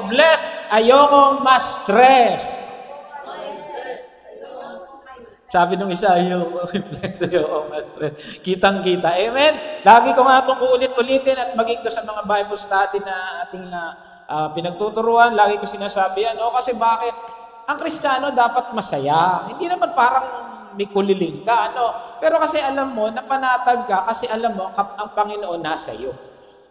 blessed, ayokong ma-stress. Sabi nung isa, ayokong ma-stress. Kitang-kita. Amen? Lagi ko nga itong ulit-ulitin at maging to sa mga Bible study na ating pinagtuturuan. Lagi ko sinasabi yan. Kasi bakit? Ang Kristiyano dapat masaya. Hindi naman parang may kuliling ka. Pero kasi alam mo, napanatag ka kasi alam mo, ang Panginoon nasa iyo.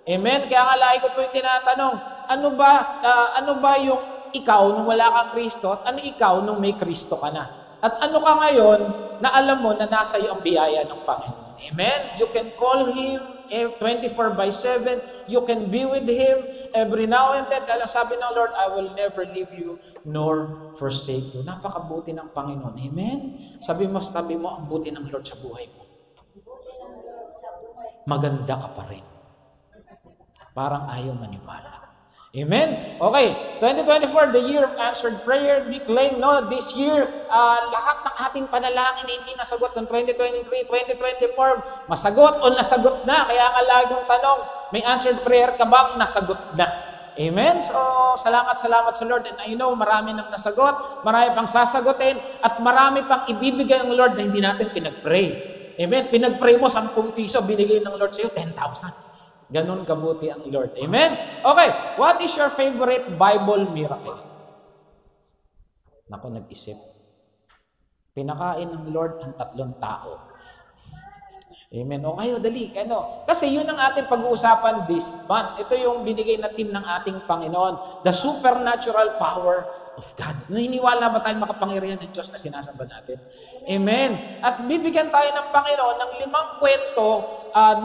Amen? Kaya nga lagi ko ito yung tinatanong, ano ba yung ikaw nung wala kang Kristo at ano ikaw nung may Kristo ka na? At ano ka ngayon na alam mo na nasa iyo ang biyaya ng Panginoon? Amen? You can call Him 24/7. You can be with Him every now and then. Dahil sabi ng Lord, I will never leave you nor forsake you. Napakabuti ng Panginoon. Amen? Sabi mo, ang buti ng Lord sa buhay mo. Maganda ka pa rin. Parang ayaw maniwala. Amen? Okay, 2024, the year of answered prayer. We claim, this year, lahat ng ating panalangin hindi nasagot ng 2023, 2024, masagot o nasagot na. Kaya nga laging tanong, may answered prayer ka bang nasagot na? Amen? So, salamat sa Lord. And I know, marami nang nasagot, marami pang sasagutin, at marami pang ibibigay ng Lord na hindi natin pinag-pray. Amen? Pinag-pray mo, 10 piso, binigay ng Lord sa iyo, 10,000. Ganon kabuti ang Lord. Amen? Okay, what is your favorite Bible miracle? Naku, nag-isip. Pinakain ng Lord ang 3 tao. Amen. O kayo, dali. Kasi yun ang ating pag-uusapan this month. Ito yung binigay na team ng ating Panginoon. The supernatural power of God. Naniniwala ba tayo makapangyarihan ng Diyos na sinasamba natin? Amen. At bibigyan tayo ng Panginoon ng 5 kwento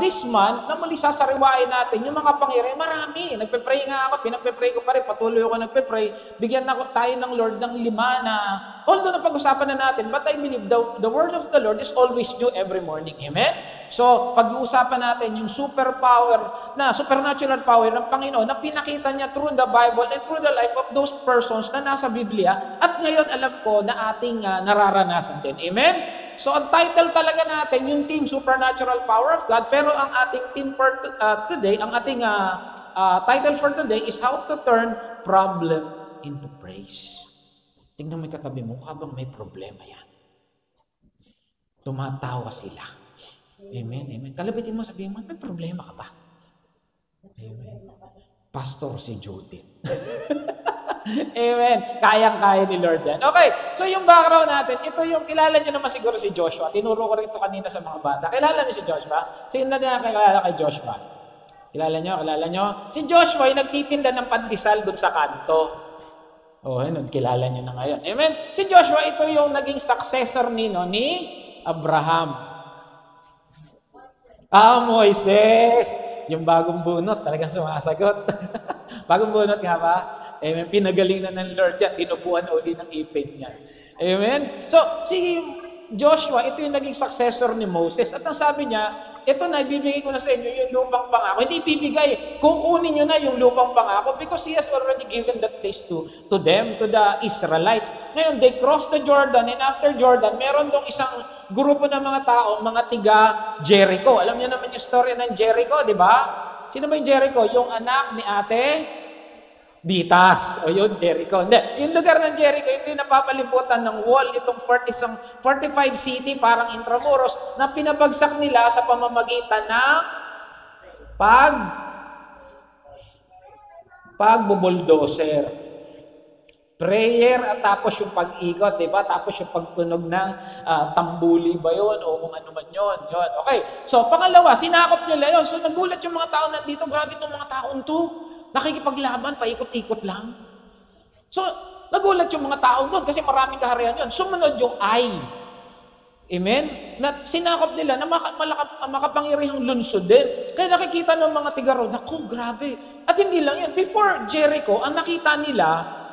this month na muli sasariwain natin yung mga pangyarihan. Marami. Nagpe-pray nga ako. Pinagpe-pray ko pa rin. Patuloy ako nagpe-pray. Bigyan tayo ng Lord ng 5 na although napag-usapan na natin, but I believe the word of the Lord is always new every morning. Amen? So, pag-uusapan natin yung supernatural power ng Panginoon na pinakita niya through the Bible and through the life of those persons na nasa Biblia at ngayon alam ko na ating nararanasan din. Amen? So, ang title talaga natin, yung team Supernatural Power of God, pero ang ating team for today, ang ating title for today is How to Turn Problem into Praise. Tingnan mo yung katabi mo, habang may problema yan. Tumatawa sila. Amen, amen. Kalabitin mo, sabihin mo, may problema ka ba? Amen. Pastor si Judith. Amen. Kayang-kaya ni Lord yan. Okay, so yung background natin, ito yung kilala niyo naman siguro si Joshua. Tinuro ko rin ito kanina sa mga bata. Kilala niyo si Joshua? Sino na kilala kay Joshua? Kilala niyo? Si Joshua ay nagtitinda ng pandesal doon sa kanto. Kilala niyo na ngayon. Amen? Si Joshua, ito yung naging successor ni Abraham. Moises! Yung bagong bunot, talagang sumasagot. Bagong bunot nga ba? Amen? Pinagalingan ng Lord yan. Tinubuan na uli ng ipin niya. Amen? So, si Joshua, ito yung naging successor ni Moses. At ang sabi niya, ito na, ibibigay ko na sa inyo yung lupang pangako. Hindi ibibigay. Kukunin nyo na yung lupang pangako because He has already given that place to them, to the Israelites. Ngayon, they crossed the Jordan and after Jordan, meron dong isang grupo ng mga tao, mga tiga Jericho. Alam niyo naman yung story ng Jericho, di ba? Sino ba yung Jericho? Yung anak ni Ate Ditas. O yun, Jericho. Hindi. Yung lugar ng Jericho, ito yung napapalibutan ng wall. Itong 45 city, parang Intramuros, na pinabagsak nila sa pamamagitan ng pagbubulldozer. Prayer at tapos yung pag-ikot, di ba? Tapos yung pagtunog ng tambuli ba yun? O kung ano man yun. Okay. So, pangalawa, sinakop nila yun. So, nagulat yung mga tao nandito. Grabe itong mga taon to. Nakikipaglaban, paikot-ikot lang. So, nagulat yung mga tao doon kasi maraming kaharian yun. Sumunod yung ay. Amen? Na sinakop nila na makapangyarihang lungsod din. Kaya nakikita ng mga tigaro, naku, grabe. At hindi lang yun. Before Jericho, ang nakita nila,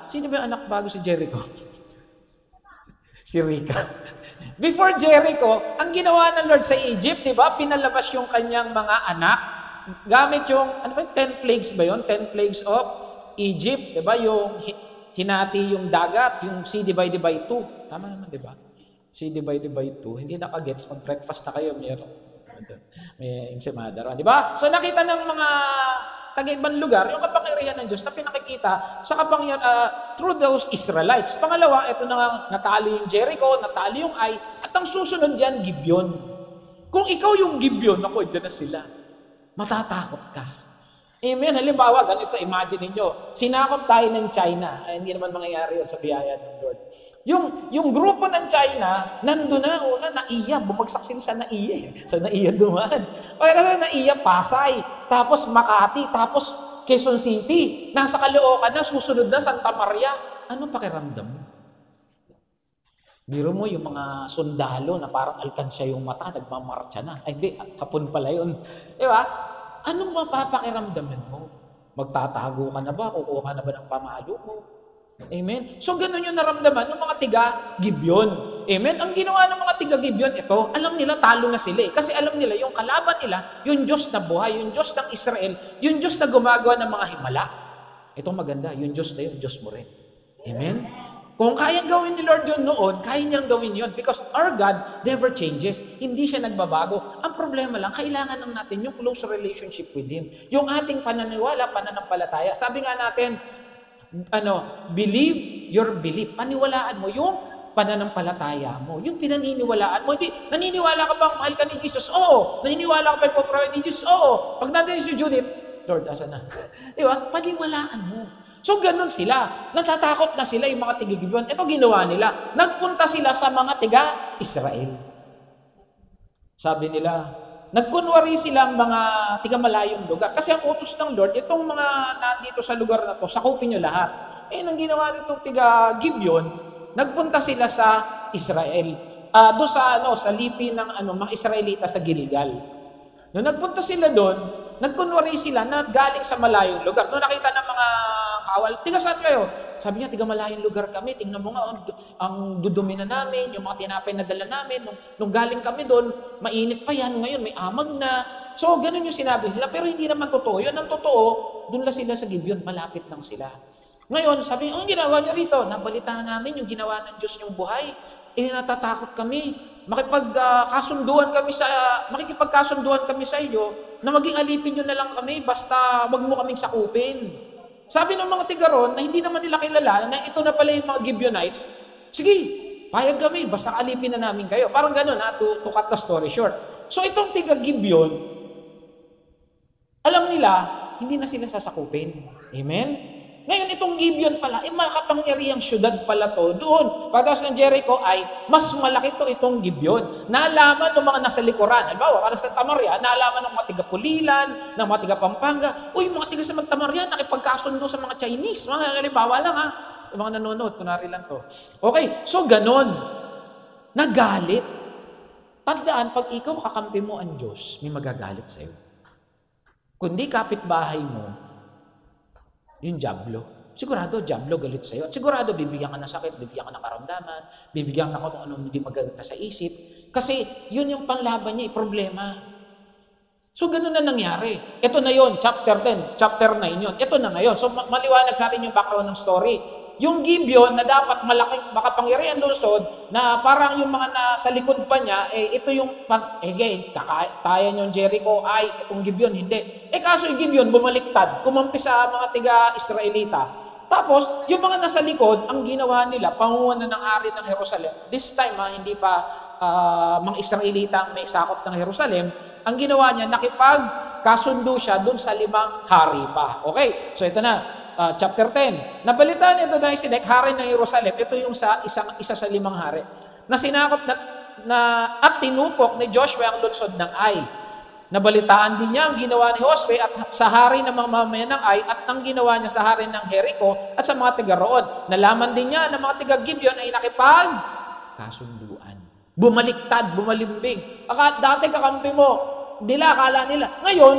sino ba yung anak bago si Jericho? Si Rika. Before Jericho, ang ginawa ng Lord sa Egypt, di ba? Pinalabas yung kanyang mga anak gamit yung, 10 plagues ba yun? 10 plagues of Egypt. Diba? Yung hinati yung dagat, yung sea divided by 2. Tama naman, diba? Sea divided by 2. Hindi nakagets, mag-breakfast na kayo, may ensimada ron. Diba? So nakita ng mga taga-ibang lugar, yung kapangyarihan ng Diyos na pinakikita sa through those Israelites. Pangalawa, ito na nga, natalo yung Jericho, natalo yung Ai, at ang susunod dyan, Gibeon. Kung ikaw yung Gibeon, ako, dyan na sila. Matatakot ka. Amen. Halimbawa, ganito, imagine niyo, sinakop tayo ng China. Ay, hindi naman mangyayari yun sa biyaya ng Lord. Yung grupo ng China, nandun na, una, Naiya, bumagsak sila sa Naiya. Sa Naiya dumaan. O sa Naiya, Pasay, tapos Makati, tapos Quezon City. Nasa Caloocan na, susunod na Santa Maria. Ano pakiramdam mo? Biro mo yung mga sundalo na parang alkansya yung mata, nagmamarcha na. Ay, hindi, hapon pala yun. Di ba? Anong mapapakiramdaman mo? Magtatago ka na ba? Kukuha ka na ba ng pamalo mo? Amen? So, ganun yung naramdaman ng mga tiga-Gibeon. Amen? Ang ginawa ng mga tiga-Gibeon, ito, alam nila talo na sila. Kasi alam nila, yung kalaban nila, yung Diyos na buhay, yung Diyos ng Israel, yung Diyos na gumagawa ng mga himala. Ito maganda, yung Diyos na yun, Diyos mo rin. Amen? Kung kayang gawin ni Lord yun noon, kaya niyang gawin yun. Because our God never changes. Hindi siya nagbabago. Ang problema lang, kailangan lang natin yung close relationship with Him. Yung ating pananiwala, pananampalataya. Sabi nga natin, believe your belief. Paniwalaan mo yung pananampalataya mo. Yung pinaniniwalaan mo. Hindi, naniniwala ka bang mahal ka ni Jesus? Oo. Naniniwala ka ba yung prophet ni Jesus? Oo. Pag natin si Judith, Lord, asa na? Di ba? Paniwalaan mo. So, ganun sila. Natatakot na sila yung mga tiga-Gibeon. Ito ginawa nila. Nagpunta sila sa mga tiga-Israel. Sabi nila, nagkunwari silang mga tiga-malayong lugar. Kasi ang utos ng Lord, itong mga nandito sa lugar na to, sakupin nyo lahat. Nang ginawa nitong tiga-Gibeon, nagpunta sila sa Israel. Doon sa lipi ng mga Israelita sa Gilgal. Nung nagpunta sila doon, nagkunwari sila na galing sa malayong lugar. Nung nakita ng mga kawal, tiga saan kayo? Sabi niya, tiga malayong lugar kami. Tingnan mo nga, ang dudumi na namin, yung mga tinapay na dala namin. Nung galing kami doon, mainit pa yan. Ngayon, may amag na. So, ganun yung sinabi sila. Pero hindi naman totoo. Yun ang totoo, doon lang sila sa Gibeon. Malapit lang sila. Ngayon, sabi niya, ang ginawa niyo rito? Nabalita namin yung ginawa ng Diyos yung buhay. Natatakot kami. Makikipagkasunduan kami sa iyo na maging alipin nyo na lang kami basta wag mo kaming sakupin. Sabi ng mga tigaron na hindi naman nila kilala na ito na pala yung mga Gibeonites, sige, payag kami, basta alipin na namin kayo. Parang gano'n, to cut the story short. So itong tiga-Gibeon, alam nila, hindi na sila sasakupin. Amen? Ngayon, itong Gibeon pala, makapangyarihang syudad pala to. Doon, pagdating ng Jericho ay, mas malaki to itong Gibeon. Naalaman ng mga nasa likuran. Halimbawa, para sa Santa Maria, naalaman ng mga tiga-Pulilan, ng mga tiga-Pampanga. Uy, mga tiga sa Santa Maria, nakipagkasundo sa mga Chinese. Mga halimbawa lang ha. Yung mga nanonood, kunwari lang to. Okay, so ganon. Nagalit. Tandaan, pag ikaw kakampi mo ang Diyos, may magagalit sa'yo. Kundi kapitbahay mo, yung Diablo. Sigurado, Diablo galit sa'yo. At sigurado, bibigyan ka ng sakit, bibigyan ka ng karamdaman, bibigyan ka kung anong hindi magaganda sa isip. Kasi yun yung panlaban niya, problema. So, ganun na nangyari. Ito na yon, chapter 10, chapter 9 yun. Ito na ngayon. So, maliwanag sa atin yung background ng story. Yung Gibeon na dapat malaking makapangyarihan lungsod na parang yung mga nasa likod pa niya, ito yung, kakayanan yung Jericho, itong Gibeon, hindi. Kaso yung Gibeon bumaliktad, kumampi sa mga tiga-Israelita. Tapos, yung mga nasa likod, ang ginawa nila, pangunan ng hari ng Jerusalem. This time, hindi pa mga Israelita ang may sakop ng Jerusalem. Ang ginawa niya, nakipagkasundo siya dun sa 5 hari pa. Okay, so ito na. Chapter 10. Nabalitaan ito dahil si hari ng Jerusalem. Ito yung isa sa 5 hari. Na sinakop at tinupok ni Joshua ang lungsod ng Ai. Nabalitaan din niya ang ginawa ni Josue at sa hari ng mga mamayan ng Ai at ang ginawa niya sa hari ng Jericho at sa mga tiga roon. Nalaman din niya na mga tiga Gibeon ay nakipagkasunduan. Bumaliktad, bumalimbing. Dati kakampi mo, akala nila. Ngayon,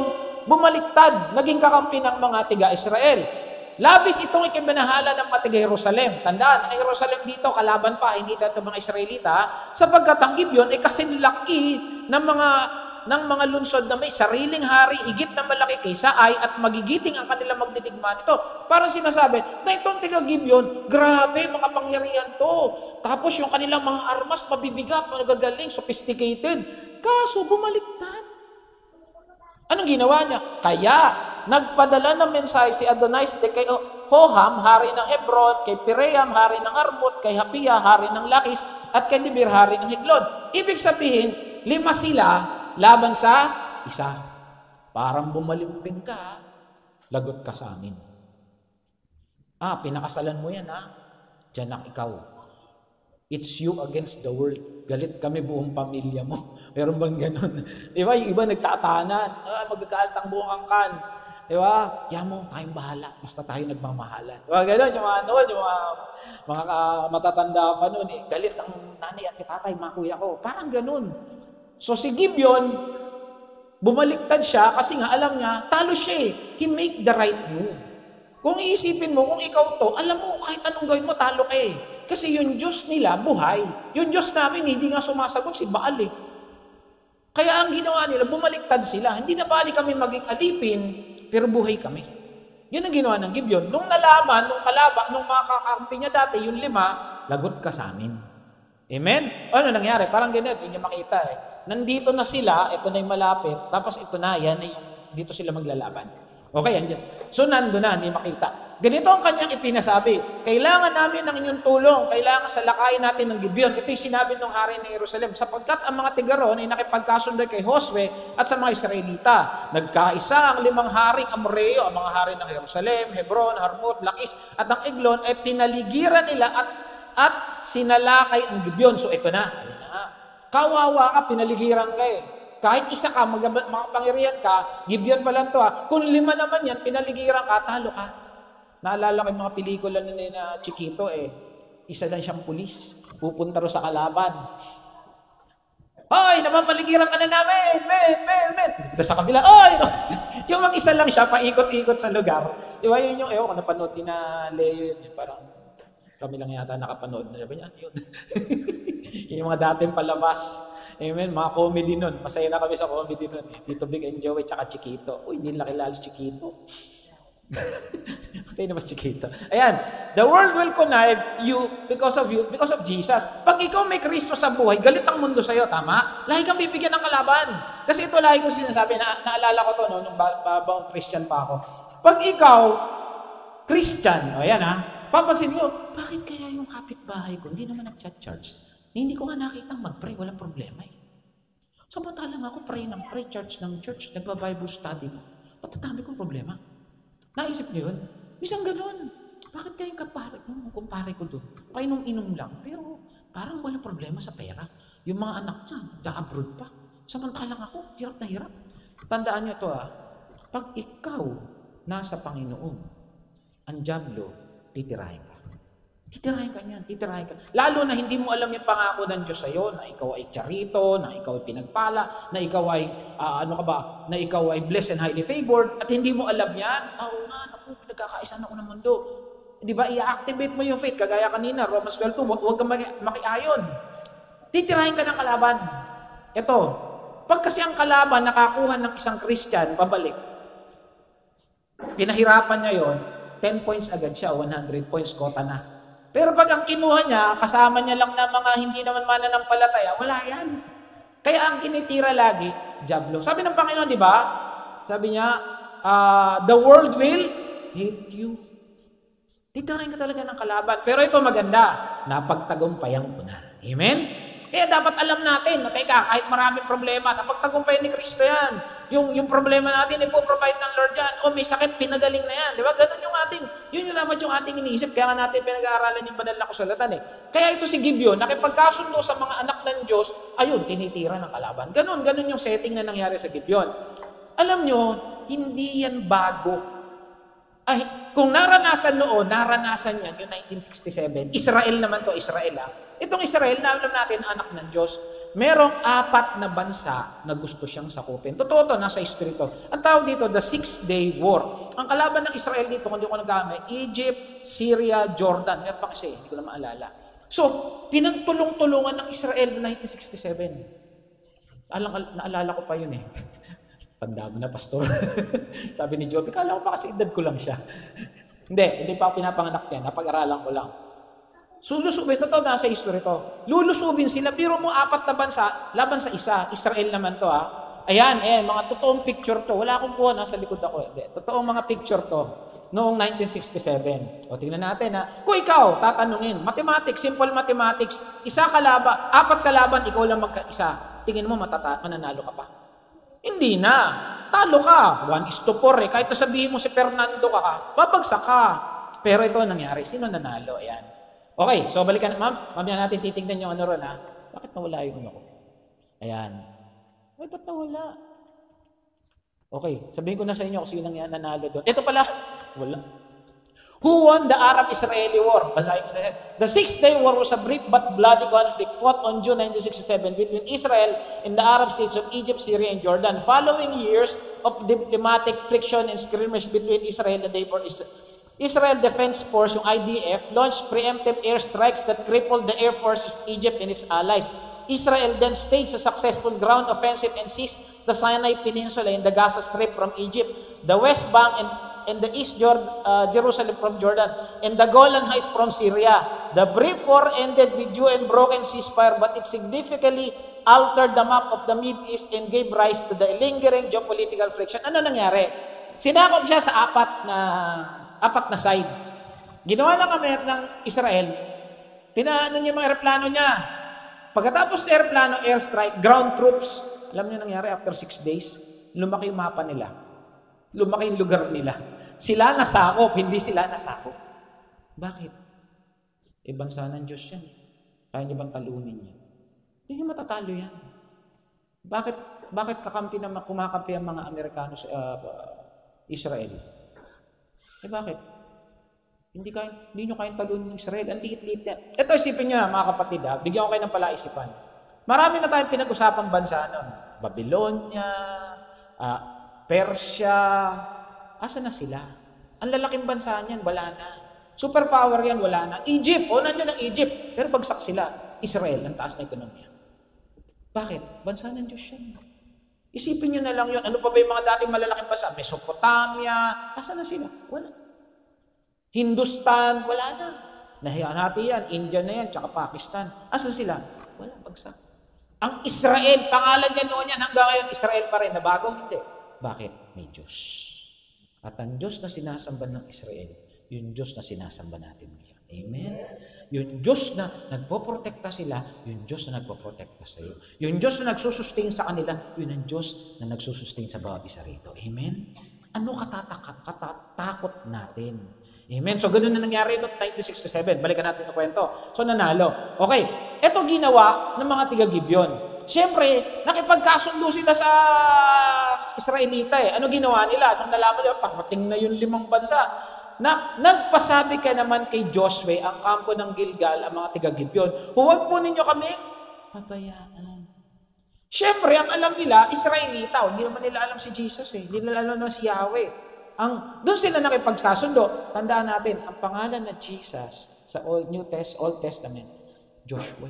bumaliktad, naging kakampi ng mga tiga Israel. Labis itong ikibanahala ng mga taga-Jerusalem. Tandaan, ang Jerusalem dito, kalaban pa, hindi ito mga Israelita, sapagkat ang Gibeon ay kasinlaki ng mga lungsod na may sariling hari, higit na malaki kaysa Ai at magigiting ang kanilang magdidigma nito. Parang sinasabi, na itong taga-Gibeon, grabe, mga pangyarihan to. Tapos yung kanilang mga armas, mabibigat, magagaling, sophisticated. Kaso, bumaliktad. Anong ginawa niya? Kaya, nagpadala ng mensahe si Adonais-Sedec kay Hoham, hari ng Hebron, kay Piream, hari ng Harmut, kay Hapia, hari ng Lakis, at kay Dibir, hari ng Higlon. Ibig sabihin, 5 sila laban sa isa. Parang bumalimbing ka, lagot ka sa amin. Pinakasalan mo yan, Diyan ang ikaw. It's you against the world. Galit kami buong pamilya mo. Meron bang ganun? Di ba? Yung iba nagtatanan. Magagalit ang buong angkan. Di ba? Yan mo, tayong bahala. Basta tayo nagmamahalan. Di ba? Ganun, yung mga matatanda pa noon. Galit ang nanay at si tatay, mga kuya ko. Parang ganun. So si Gibeon, bumaliktad siya kasi nga alam niya, talo siya eh. He make the right move. Kung iisipin mo, kung ikaw to, alam mo, kahit anong gawin mo, talo ka eh. Kasi yung Diyos nila, buhay. Yung Diyos namin, hindi nga sumasagot si Baal eh. Kaya ang ginawa nila, bumaliktad sila. Hindi na bali kami maging alipin, pero buhay kami. Yun ang ginawa ng Gibeon. Nung nalaman, nung mga kakampi niya dati, yung 5, lagot ka sa amin. Amen? Ano nangyari? Parang ganyan, hindi niya makita eh. Nandito na sila, ito na yung malapit, tapos ito na, yan ay yung dito sila maglalaban. Okay, andyan. So, nandun na, hindi makita. Ganito ang kanyang ipinasabi. Kailangan namin ng inyong tulong. Kailangan salakayin natin ng Gibeon. Ito yung sinabi ng hari ng Jerusalem. Sapagkat ang mga tigaron ay nakipagkasundo kay Josue at sa mga Israelita. Nagkaisa ang 5 haring Amoreo, ang mga hari ng Jerusalem, Hebron, Harmut, Lakis, at ang Eglon ay pinaligiran nila at sinalakay ang Gibeon. So, ito na. Kawawa ka, pinaligiran ka eh. Kahit isa ka, makapangyarihan ka, Gibeon pa lang to Kung 5 naman yan, pinaligiran ka, talo ka. Naalala ko yung mga pelikula na Chiquito isa lang siyang pulis. Pupunta ro sa kalaban. Hoy, napapaligiran ka na namin! Men! Dito sa kabila, yung mag-isa lang siya, paikot-ikot sa lugar. Di ba yun yung, kung napanood din na Leo yun, parang kami lang yata nakapanood na. Sabi niya, yun. Yung mga dating palabas. Amen, mga comedy nun. Masaya na kami sa comedy nun. Tito Big and Joey, tsaka Chiquito. Uy, hindi nila kilala si Chiquito. Patay naman si Chiquito. Ayan, the world will connive because of Jesus. Pag ikaw may Kristo sa buhay, galit ang mundo sa'yo, tama? Lagi kang bibigyan ng kalaban. Kasi ito lagi ko sinasabi, naalala ko to nung bagong Christian pa ako. Pag ikaw, Christian, papansin mo, bakit kaya yung kapitbahay ko, hindi naman nag-charge? Hindi ko nga nakitang mag-pray, walang problema eh. Samantalang ako pray church ng church, nagba-Bible study mo. Patatabi kong problema. Naisip niyo yun? Isang ganun. Bakit kayong kumpare ko doon? Painom-inom lang, pero parang walang problema sa pera. Yung mga anak niya, nag-abroad pa. Samantalang ako, hirap na hirap. Tandaan niyo ito pag ikaw nasa Panginoon, ang dyablo, titirahin ka. Titirahin ka niyan, titirahin ka. Lalo na hindi mo alam yung pangako ng Diyos sa'yo, na ikaw ay charito, na ikaw ay pinagpala, na ikaw ay, na ikaw ay blessed and highly favored, at hindi mo alam yan, pinagkakaisan ako ng mundo. Di ba, i-activate mo yung faith, kagaya kanina, Romans 12:2, huwag kang makiayon. Titirahin ka ng kalaban. Ito, pag kasi ang kalaban nakakuha ng isang Christian, pabalik, pinahirapan niya yon, 10 points agad siya, 100 points, kota na. Pero pag ang kinuha niya, kasama niya lang na mga hindi naman mananampalataya, wala yan. Kaya ang kinitira lagi, dyablo. Sabi ng Panginoon, di ba? Sabi niya, the world will hate you. Titirahin ka talaga ng kalaban. Pero ito maganda, napagtagumpayan ko na. Amen? Kaya dapat alam natin na kahit maraming problema, napagtagumpayan ni Kristo yan. Yung problema natin, ipoprovide ng Lord yan. O may sakit, pinagaling na yan. Di ba? Ganun yung yun yung dapat yung ating iniisip. Kaya nga natin pinag-aaralan yung banal na kasulatan Kaya ito si Gibeon, nakipagkasundo sa mga anak ng Diyos, ayun, tinitira ng kalaban. Ganun yung setting na nangyari sa Gibeon. Alam nyo, hindi yan bago. Ay, kung naranasan noon, naranasan yan, yung 1967. Israel naman to, Israel Itong Israel, na alam natin, anak ng Diyos, merong 4 na bansa na gusto siyang sakupin. Totoo to, nasa history to. Ang tawag dito, the 6-day war. Ang kalaban ng Israel dito, kung di ko nagkami, Egypt, Syria, Jordan. Meron pa kasi, hindi ko na maalala. So, pinagtulong-tulungan ng Israel noong 1967. Naalala ko pa yun Tanda mo na, pastor. Sabi ni Joby, kala ko pa kasi edad ko lang siya. hindi pa ako pinapanganak yan. Napag-aralan ko lang. So, totoo na sa history to. Lulusubin sila, pero mo 4 na bansa, laban sa isa. Israel naman to Ayan, mga totoong picture to. Wala akong kuha, nasa likod ako. Hindi, totoong mga picture to. Noong 1967. O, tingnan natin ha. Kung ikaw, tatanungin, mathematics, simple mathematics, apat kalaban, ikaw lang magkaisa. Tingin mo, mananalo ka pa? Hindi na. Talo ka. 1:4 eh. Kahit sabihin mo si Fernando ka, babagsak ka. Pero ito nangyari. Sino nanalo? Ayan. Okay, so balikan. Ma'am, mamaya natin titignan yung ano ron ha. Bakit nawala yung ako? Ayan. Ay, ba't nawala? Okay, sabihin ko na sa inyo kung sino nanalo doon. Ito pala, wala. Who won the Arab-Israeli War? Basahin ko na. The Six-Day War was a brief but bloody conflict fought on June 1967 between Israel and the Arab states of Egypt, Syria, and Jordan. Following years of diplomatic friction and skirmish between Israel and neighbor Israel Defense Force, yung IDF, launched preemptive airstrikes that crippled the air forces of Egypt and its allies. Israel then staged a successful ground offensive and seized the Sinai Peninsula and the Gaza Strip from Egypt, the West Bank and the East Jerusalem from Jordan, and the Golan Heights from Syria. The brief war ended with UN broken ceasefire, but it significantly altered the map of the Middle East and gave rise to the lingering geopolitical friction. Ano nangyari? Sinakop siya sa apat na side. Ginawa ng Israel, pinaano niya mga aeroplano niya. Pagkatapos ng aeroplano, airstrike, ground troops, alam niyo nangyari after 6 days, lumaki yung mapa nila. Lumaki yung lugar nila. Sila nasakop, hindi sila nasakop. Bakit? Bansa ng Diyos yan. Kaya niya bang talunin niya? Hindi niya matatalo yan. Bakit kumakampi ang mga Amerikano sa Israel? Bakit? Hindi nyo kayang talunin ng Israel. Ang liit-liit yan. Ito isipin nyo mga kapatid bigyan ko kayo ng palaisipan. Marami na tayong pinag-usapang bansa nun. Babylonia, Persia, asa na sila? Ang lalaking bansa niyan, wala na. Superpower yan, wala na. Egypt, nandiyan ang Egypt. Pero bagsak sila. Israel, ang taas na ekonomiya. Bakit? Bansa ng Diyos yan. Isipin nyo na lang yun. Ano pa ba yung mga dating malalaking bansa? Mesopotamia, asa na sila? Wala. Hindustan, wala na. Nahihati yan, India na yan, tsaka Pakistan. Asa sila? Wala, bagsak. Ang Israel, pangalan niya noon yan, hanggang ngayon, Israel pa rin. Nabago? Hindi. Bakit? May Diyos. At ang Diyos na sinasamba ng Israel, yung Diyos na sinasamba natin ngayon. Amen? Yung Diyos na nagpoprotekta sila, yung Diyos na nagpoprotekta sa iyo. Yung Diyos na nagsusustain sa kanila, yun ang Diyos na nagsusustain sa bawat isa rito. Amen? Ano katatakot natin? Amen? So, ganun na nangyari noong 1967. Balikan natin ang kwento. So, nanalo. Okay. Ito ginawa ng mga tiga-Gibeon. Siyempre, nakipagkasundo sila sa Israelita Ano ginawa nila? Nung nalaman nila, parating na yung 5 bansa. Nagpasabi ka naman kay Joshua, ang kampo ng Gilgal, ang mga tiga-Gibeon, huwag po ninyo kami pabayaan. Siyempre, ang alam nila, Israelita. Hindi naman nila alam si Jesus Hindi nila alam na si Yahweh. Doon sila nakipagkasundo. Tandaan natin, ang pangalan na Jesus sa Old Testament, Joshua.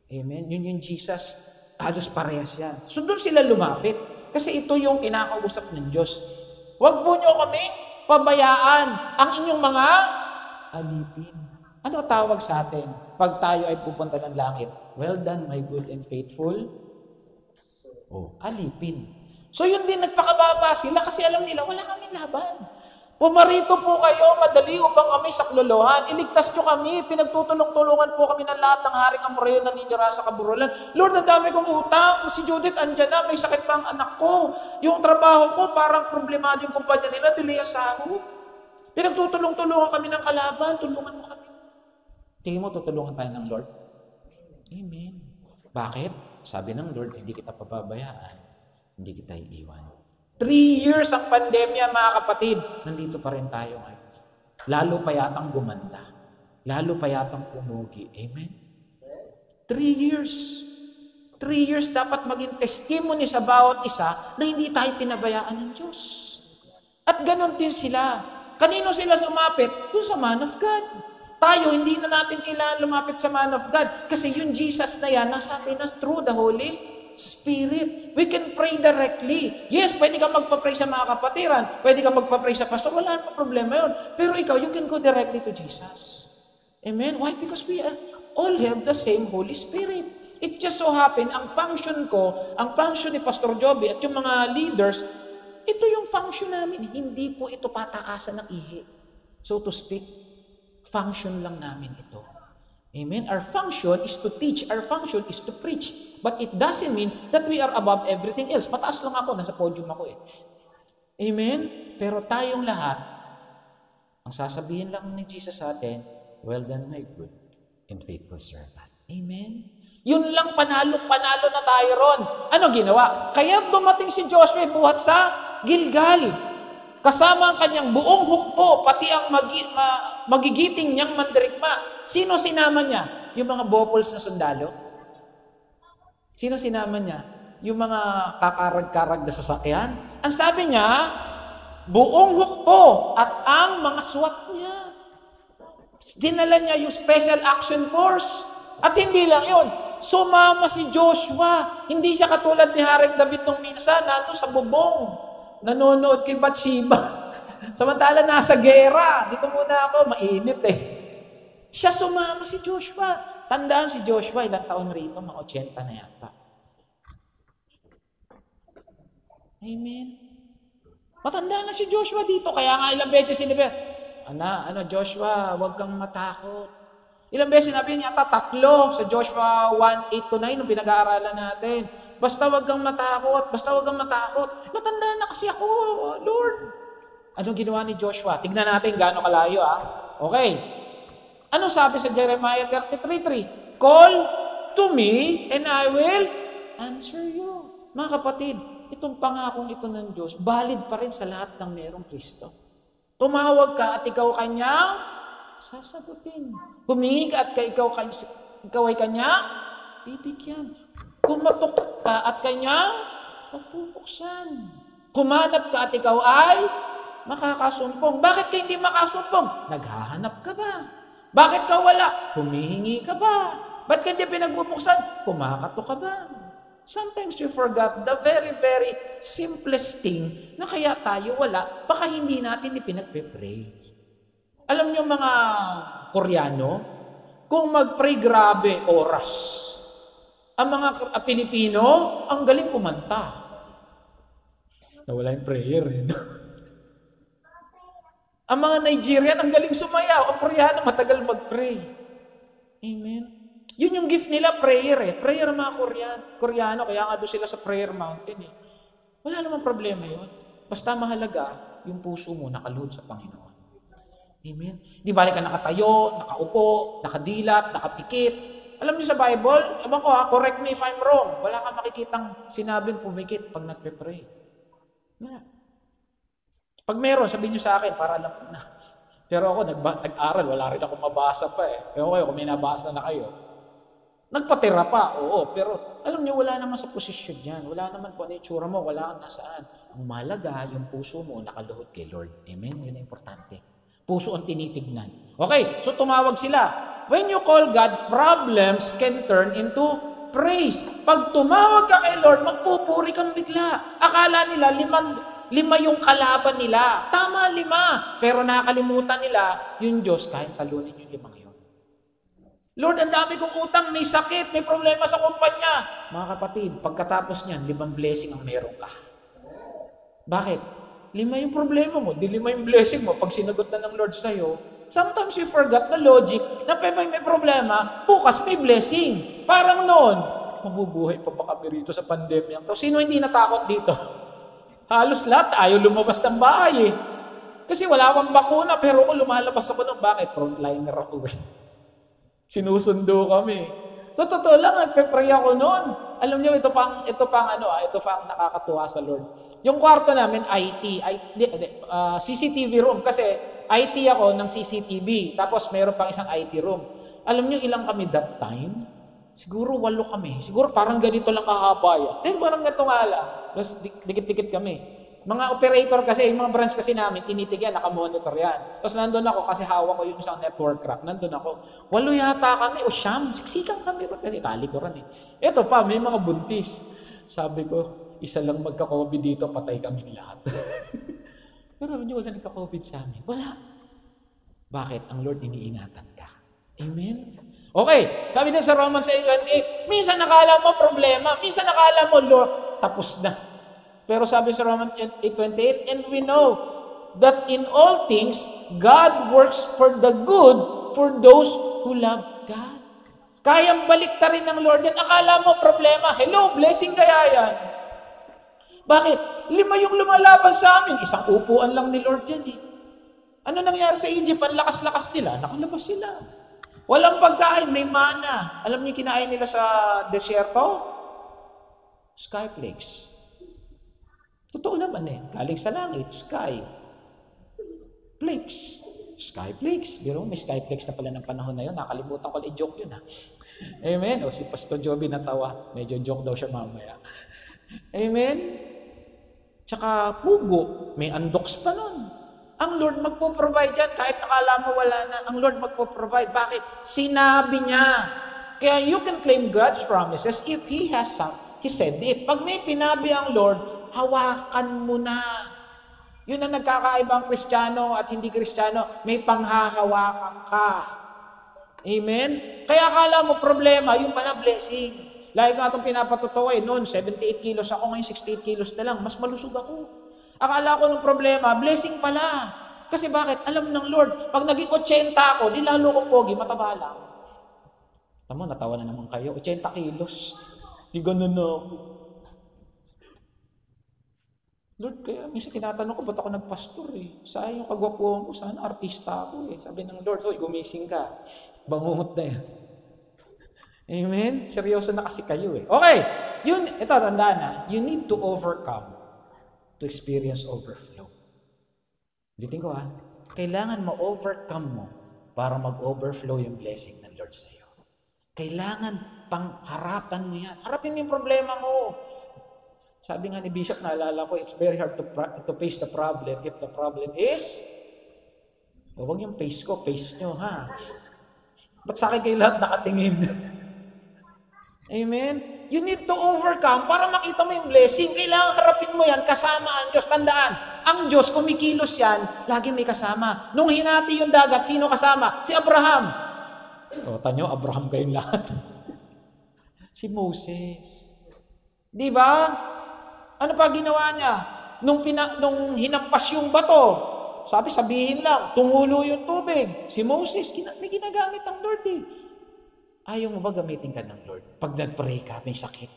Amen? Yun yung Jesus. Halos parehas yan. So doon sila lumapit. Kasi ito yung kinakausap ng Diyos. Huwag po nyo kami pabayaan ang inyong mga alipin. Ano tawag sa atin pag tayo ay pupunta ng langit? Well done, my good and faithful. Alipin. So yun din, nagpakababa sila kasi alam nila, wala kami laban. Pumarito po kayo, madali upang kami saklolohan. Iligtas nyo kami, pinagtutulong-tulungan po kami ng lahat ng haring Amoreo na ninira sa kaburulan. Lord, ang dami kong utang. Si Judith, andyan na, may sakit pa ang anak ko. Yung trabaho ko, parang problemado yung kumpanya nila, delay ang sahod. Pinagtutulong-tulungan kami ng kalaban, tulungan mo kami. Tingin mo, tutulungan tayo ng Lord? Amen. Bakit? Sabi ng Lord, hindi kita pababayaan. Hindi kita iiwan. 3 years ang pandemya, mga kapatid. Nandito pa rin tayo ngayon. Lalo pa yatang gumanda. Lalo pa yatang pumugi. Amen? 3 years. 3 years dapat maging testimony sa bawat isa na hindi tayo pinabayaan ng Diyos. At ganon din sila. Kanino sila lumapit? Doon sa man of God. Tayo, hindi na natin kailangan lumapit sa man of God. Kasi yung Jesus na yan, nasabi na through the Holy Spirit. We can pray directly. Yes, pwede ka magpa-pray sa mga kapatiran. Pwede ka magpa-pray sa pastor. Wala naman problema yun. Pero ikaw, you can go directly to Jesus. Amen? Why? Because we all have the same Holy Spirit. It just so happen, ang function ko, ang function ni Pastor Joby at yung mga leaders, ito yung function namin. Hindi po ito pataasan ng ihi. So to speak, function lang namin ito. Amen? Our function is to teach. Our function is to preach. But it doesn't mean that we are above everything else. Mataas lang ako, nasa podium ako eh. Amen? Pero tayong lahat, ang sasabihin lang ni Jesus sa atin, well done, my good and faithful servant. Amen? Yun lang, panalo na tayo ron. Ano ginawa? Kaya dumating si Joshua buhat sa Gilgal. Kasama ang kanyang buong hukbo, pati ang magigiting niyang mandirigma. Sino sinama niya? Yung mga bopols na sundalo? Sino sinama niya? Yung mga kakarag-karag na sasakyan? Ang sabi niya, buong hukbo at ang mga SWAT niya. Dinala niya yung Special Action Force. At hindi lang yun, sumama si Joshua. Hindi siya katulad ni Haring David nung minsan, nandun sa bubong. Nanonood kay Bathsheba. Samantala nasa gera. Dito muna ako, mainit eh. Siya sumama si Joshua. Tandaan si Joshua, ilang taon rito, mga 80 na yata. Amen. Matanda na si Joshua dito, kaya nga ilang beses sinabi, Joshua, huwag kang matakot. Ilang beses sinabi niya, tatlo sa Joshua 1:8-9 nung pinag-aaralan natin. Basta huwag kang matakot, basta huwag kang matakot. Matanda na kasi ako, Lord. Anong ginawa ni Joshua? Tignan natin gaano kalayo, Okay. Ano sabi sa Jeremiah 33:3? Call to me and I will answer you. Mga kapatid, itong pangakong ito ng Diyos, valid pa rin sa lahat ng merong Kristo. Tumawag ka at ikaw kanyang sasagutin. Humingi ka at ikaw ay kanyang bibigyan. Kumatok ka at kanyang pagpupuksan. Kumanap ka at ikaw ay makakasumpong. Bakit ka hindi makasumpong? Naghahanap ka ba? Bakit ka wala? Humihingi ka ba? Ba't ka hindi pinagbubuksan? Kumakato ka ba? Sometimes we forgot the very, very simplest thing na kaya tayo wala, baka hindi natin ipinagpe-pray. Alam niyo mga Koreano, kung mag-pray grabe oras. Ang mga Pilipino, ang galing kumanta. Nawala yung prayer. Ang mga Nigerian, ang galing sumayaw. Ang Koreano, matagal mag-pray. Amen. Yun yung gift nila, prayer eh. Prayer ang mga Koreano, kaya nga doon sila sa prayer mountain eh. Wala namang problema yun. Basta mahalaga, yung puso mo nakaluhod sa Panginoon. Amen. Di balik ka nakatayo, nakaupo, nakadilat, nakapikit. Alam niyo sa Bible, ewan ko correct me if I'm wrong. Wala kang makikitang sinabing pumikit pag nagpe-pray. Yeah. Pag meron, sabihin niyo sa akin, para alam ko na. Pero ako, nag-aral, wala rin ako mabasa pa eh. Ewan ko kung may nabasa na kayo. Nagpatira pa, oo. Pero alam niyo, wala naman sa posisyon yan. Wala naman po ano yung tsura mo, wala kang nasaan. Ang mahalaga, yung puso mo nakaluhod kay Lord. Amen? Yun ang importante. Puso ang tinitignan. Okay, so tumawag sila. When you call God, problems can turn into praise. Pag tumawag ka kay Lord, magpupuri kang bigla. Akala nila, lima yung kalaban nila. Tama, 5. Pero nakakalimutan nila, yung Diyos, kahit talunin yung 5 yun. Lord, ang dami kong utang, may sakit, may problema sa kumpanya. Mga kapatid, pagkatapos niyan, 5 blessing ang meron ka. Bakit? 5 yung problema mo, di 5 yung blessing mo. Pag sinagot na ng Lord sa'yo, sometimes you forgot the logic na may problema, bukas may blessing. Parang noon, mabubuhay pa ba kami rito sa pandemya? Sino hindi natakot dito? Halos lahat, ayaw lumabas ng bahay eh. Kasi wala akong bakuna, pero kung lumalabas ako ng bakit? Frontliner ako eh. Sinusundo kami. So, totoo lang, nagpe-pray ako noon. Alam niyo, ito pang nakakatuwa sa Lord. Yung kwarto namin, CCTV room. Kasi IT ako ng CCTV. Tapos, mayroon pang isang IT room. Alam niyo, ilang kami that time? Siguro 8 kami. Siguro parang ganito lang kahaba yan. Parang ganito nga lang. Tapos, dikit-dikit kami. Mga operator kasi, yung mga branch kasi namin, tinitig yan, nakamonitor yan. Tapos nandun ako kasi hawak ko yung isang network crack. Nandun ako. 8 yata kami, o 9, siksikan kami. Kasi talikuran eh. Ito pa, may mga buntis. Sabi ko, isa lang magka-COVID dito, patay kami lahat. Pero hindi wala nagka-COVID sa amin. Wala. Bakit? Ang Lord iniingatan ka. Amen? Okay, sabi din sa Romans 8:28, minsan nakala mo problema, minsan nakala mo, Lord, tapos na. Pero sabi sa Romans 8:28, and we know that in all things, God works for the good for those who love God. Kayang baliktarin ng Lord yan. Akala mo problema, hello, blessing kaya yan. Bakit? 5 yung lumalaban sa amin. Isang upuan lang ni Lord yan eh. Ano nangyari sa Egypt? Ang lakas-lakas nila. Nakalabas sila. Walang pagkain, may mana. Alam niyo kinain nila sa desyerto? Sky flakes. Totoo naman eh. Galing sa langit, sky. Flakes. Sky flakes. Biro, may sky flakes na pala ng panahon na yun. Nakalimutan ko, i-joke yun ha. Amen? O si Pastor Joby natawa. Medyo joke daw siya mamaya. Amen? Tsaka pugo. May undox pa nun. Ang Lord magpo-provide yan. Kahit akala mo wala na, ang Lord magpo-provide. Bakit? Sinabi niya. Kaya you can claim God's promises if He said it. Pag may pinabi ang Lord, hawakan mo na. Yun ang nagkakaibang Kristiyano at hindi Kristiyano. May panghahawakan ka. Amen? Kaya akala mo problema, yung pala blessing. Lagi nga itong pinapatotoo eh. Noon, 78 kilos ako, ngayon 68 kilos na lang. Mas malusog ako. Akala ko ng problema, blessing pala. Kasi bakit? Alam ng Lord, pag naging 80 ako, di lalo kong pogi, mataba lang. Tama, natawa na naman kayo. 80 kilos. Di ganun na ako. Lord, kaya minsan tinatanong ko, ba't ako nagpastor eh? Sayang yung kagwapuan ko, sana artista ako eh. Sabi ng Lord, hoy, gumising ka. Bangungot na yan. Amen? Seryoso na kasi kayo eh. Okay, ito, tandaan na, you need to overcome to experience overflow. Ulitin ko kailangan ma-overcome mo para mag-overflow yung blessing ng Lord sa iyo. Kailangan pangharapan mo yan. Harapin mo yung problema mo. Sabi nga ni Bishop, naalala ko, it's very hard to face the problem if the problem is, huwag yung face ko, face nyo ha. Ba't sa akin kayo lahat nakatingin? Amen? You need to overcome para makita mo yung blessing. Kailangan harapin mo yan kasama ang Diyos. Tandaan, ang Diyos, kumikilos yan, lagi may kasama. Nung hinati yung dagat, sino kasama? Si Abraham. O, tanyo, Abraham kayong lahat. Si Moses. Di ba? Ano pa ginawa niya? Nung hinampas yung bato, sabihin lang, tumulo yung tubig. Si Moses, may ginagamit ang Lord eh. Ayaw mo ba gamitin ka ng Lord? Pag nag-pray ka, may sakit.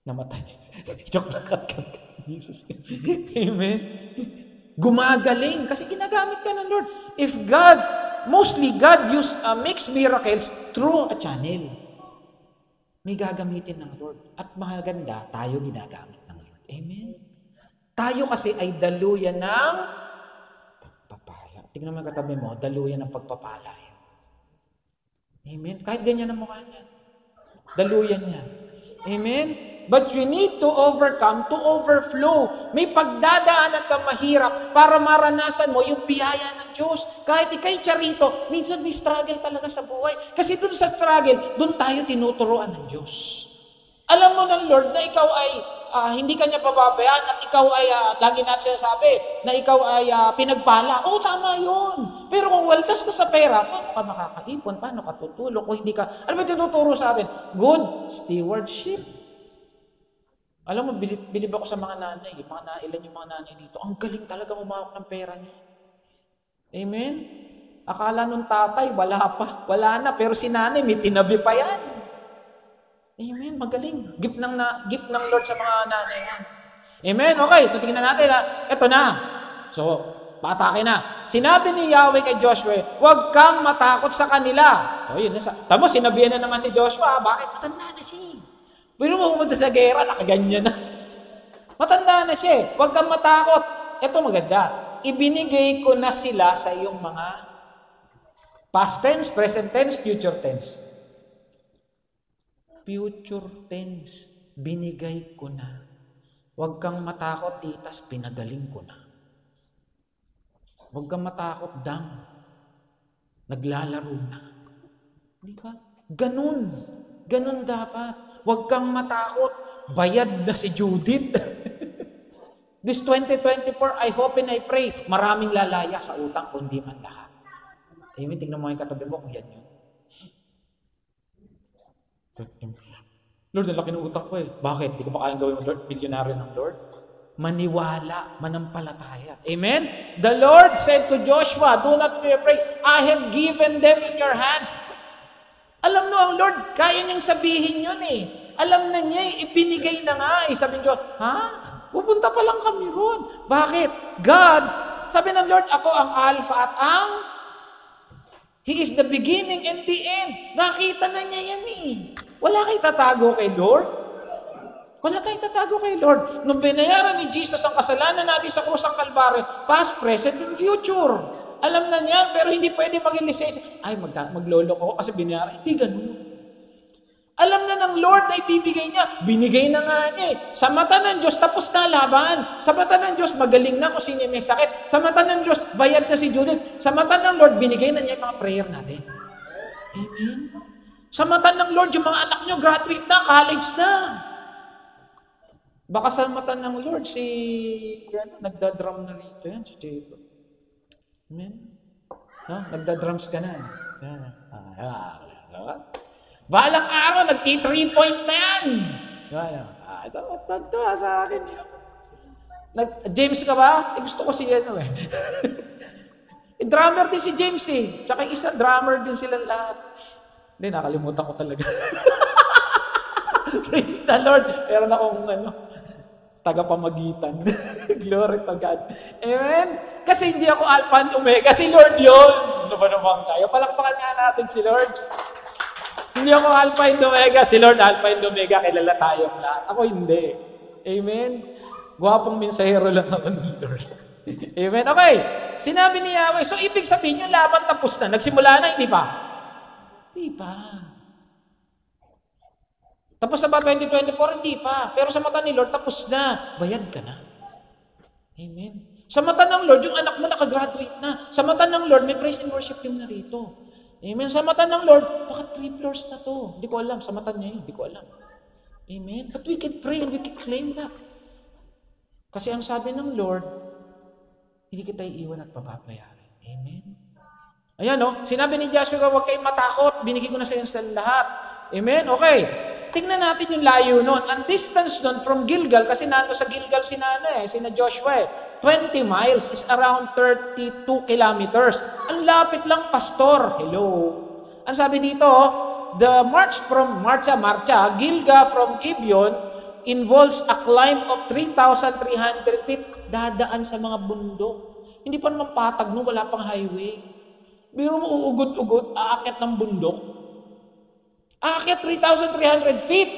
Namatay. Joke lang ka. Jesus. Amen? Gumagaling. Kasi ginagamit ka ng Lord. If God, mostly God makes miracles through a channel. May gagamitin ng Lord. At maganda, tayo ginagamit ng Lord. Amen? Tayo kasi ay daluyan ng pagpapala. Tingnan mo yung katabi mo, daluyan ng pagpapala. Amen? Kahit ganyan ang mukha niya. Daluyan niya. Amen? But you need to overcome, to overflow. May pagdadaanan kang mahirap para maranasan mo yung biyaya ng Diyos. Kahit ikay charito, minsan may struggle talaga sa buhay. Kasi dun sa struggle, dun tayo tinuturuan ng Diyos. Alam mo ng Lord na ikaw ay hindi kanya pababayaan at ikaw ay, lagi natin sinasabi, na ikaw ay pinagpala. Oo, tama yun. Pero kung waldas ka sa pera, paano ka makakaipon? Paano ka tutulong? Kung hindi ka, ano ba tinuturo sa atin? Good stewardship. Alam mo, bilib ako sa mga nanay. Ilan yung mga nanay dito. Ang galing talaga umawak ng pera niya. Amen? Akala nung tatay, wala pa. Wala na. Pero si nanay, may tinabi pa yan. Amen, magaling. Gift ng Lord sa mga nanay yan. Amen, okay, tingnan natin Ito na. So, patake na. Sinabi ni Yahweh kay Joshua, huwag kang matakot sa kanila. O, yun. Tamo, sinabihan na naman si Joshua, bakit? Matanda na siya. Pero mo pumunta sa gera, nakaganyan na. Matanda na siya. Huwag kang matakot. Ito maganda. Ibinigay ko na sila sa iyong mga past tense, present tense, future tense. Future tense, binigay ko na. Huwag kang matakot, titas, pinagaling ko na. Huwag kang matakot, dang. Naglalaro na. Di ba? Ganun dapat. Huwag kang matakot, bayad na si Judith. This 2024, I hope and I pray, maraming lalaya sa utang, kundi man lahat. Amen, tingnan mo yung katabi mo kung yan yun. Lord, ang laki ng utang ko eh. Bakit? Di ko pa kayang gawin Lord, milyonaryo ng Lord? Maniwala, manampalataya. Amen? The Lord said to Joshua, do not be afraid. I have given them in your hands. Alam mo, ang Lord, kaya niyang sabihin yun eh. Alam na niya eh, ibinigay na nga eh. Sabi niyo, ha? Pupunta pa lang kami ron. Bakit? God, sabi ng Lord, ako ang Alpha at ang He is the beginning and the end. Nakita na niya yan eh. Wala kayo tatago kay Lord. Wala tayong tatago kay Lord. Nung binayaran ni Jesus ang kasalanan natin sa krus ng Kalbaryo, past, present, and future. Alam na niya, pero hindi pwede maging lisensya. Ay, maglolo ko kasi binayaran. Hindi ganun. Alam na ng Lord na ibibigay niya. Binigay na nga niya eh. Sa mata ng Diyos, tapos na laban. Sa mata ng Diyos, magaling na kung sino may sakit. Sa mata ng Diyos, bayad na si Judith. Sa mata ng Lord, binigay na niya yung mga prayer natin. Amen? Sa mata ng Lord, yung mga anak niyo, graduate na, college na. Baka sa mata ng Lord, nagda-drum na rito yan, si Jacob. Amen? No? Nagda-drums ka na. Balang araw, nagti-3 point na yan. Ito sa akin. James ka ba? Gusto ko si ano eh. Drummer din si James eh. Tsaka isa, drummer din silang lahat. Hindi, nakalimutan ko talaga. Praise the Lord. Meron akong tagapamagitan. Glory to God. Amen? Kasi hindi ako Alpha and Omega. Si Lord yun. Ano ba naman tayo? Palakpakan nga natin si Lord. Hindi ako Alpha and Omega. Si Lord Alpha and Omega. Kilala tayong lahat. Ako hindi. Amen? Gwapong mensahero lang ako ng Lord. Amen? Okay. Sinabi ni Yahweh. So, ibig sabihin yung laban tapos na. Nagsimula na, hindi pa? Hindi pa. Tapos na ba 2024? Hindi pa. Pero sa mata ni Lord, tapos na. Bayad ka na. Amen. Sa mata ng Lord, yung anak mo nakagraduate na. Sa mata ng Lord, may praise and worship team na rito. Amen. Sa mata ng Lord, baka 3 floors na to. Hindi ko alam. Sa mata niya yun, hindi ko alam. Amen. But we can pray and we can claim that. Kasi ang sabi ng Lord, hindi kita iiwan at papabayaran. Amen. Ayan o. Sinabi ni Joshua, huwag kayong matakot. Binigay ko na sa inyo sa lahat. Amen. Okay. Tingnan natin yung layo nun. Ang distance nun from Gilgal, kasi nando sa Gilgal sina Joshua 20 miles is around 32 kilometers. Ang lapit lang, pastor. Hello. Ang sabi dito, the march from Marcha, Gilgal from Gibeon involves a climb of 3,300 feet. Dadaan sa mga bundok. Hindi pa naman patag no, wala pang highway. Biro mo uugod-ugod, aakyat ng bundok. Aakyat 3,300 feet.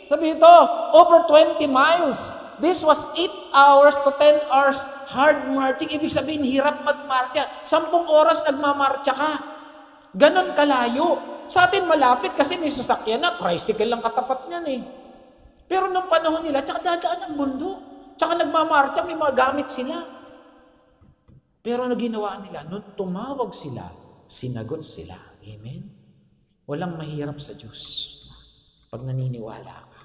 Sabi ito, over 20 miles. This was 8 hours to 10 hours hard marching. Ibig sabihin, hirap magmarcha. 10 oras nagmamarcha ka. Ganon kalayo. Sa atin malapit kasi may sasakyan na, tricycle lang katapat niyan eh. Pero nung panahon nila, tsaka dadaan ng bundok. Tsaka nagmamarcha, may mga gamit sila. Pero ano ginawa nila? Nung tumawag sila, sinagot sila. Amen? Walang mahirap sa Diyos pag naniniwala ka.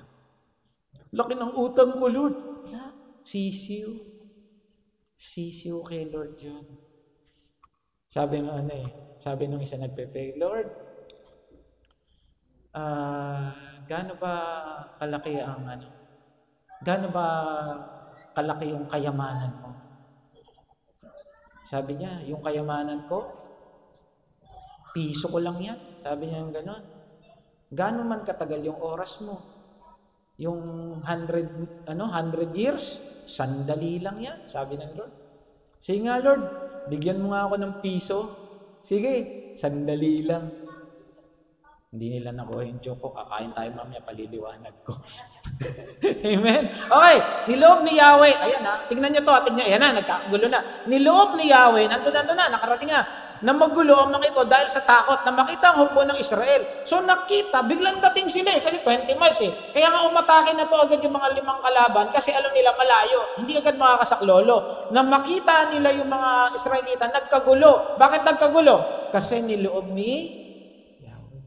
Laki ng utang ko, Lord. Wala. Sisiw. Sisiw kay Lord yun. Sabi ng isa nagpe-pray, Lord, gaano ba kalaki yung kayamanan mo? Sabi niya, yung kayamanan ko, piso ko lang yan. Sabi niya yung gano'n. Gaano man katagal yung oras mo? Yung 100 years? Sandali lang yan. Sabi ng Lord. Sige nga, Lord, bigyan mo nga ako ng piso. Sige, sandali lang. Hindi nila nakuha yung joke ko. Kakain tayo mamaya, paliliwanag ko. Amen? Okay, niloob ni Yahweh. Ayan ha, tingnan nyo to. Ayan na, nagkagulo na. Niloob ni Yahweh, nandun na, nakarating na. Na magulo ang mga ito dahil sa takot na makita ang hukbo ng Israel. So nakita, biglang dating sila kasi 20 miles eh. Kaya nga umatake na to agad yung mga 5 kalaban kasi alam nila malayo. Hindi agad makakasaklolo. Na makita nila yung mga Israelita, nagkagulo. Bakit nagkagulo? Kasi niloob ni Yahweh.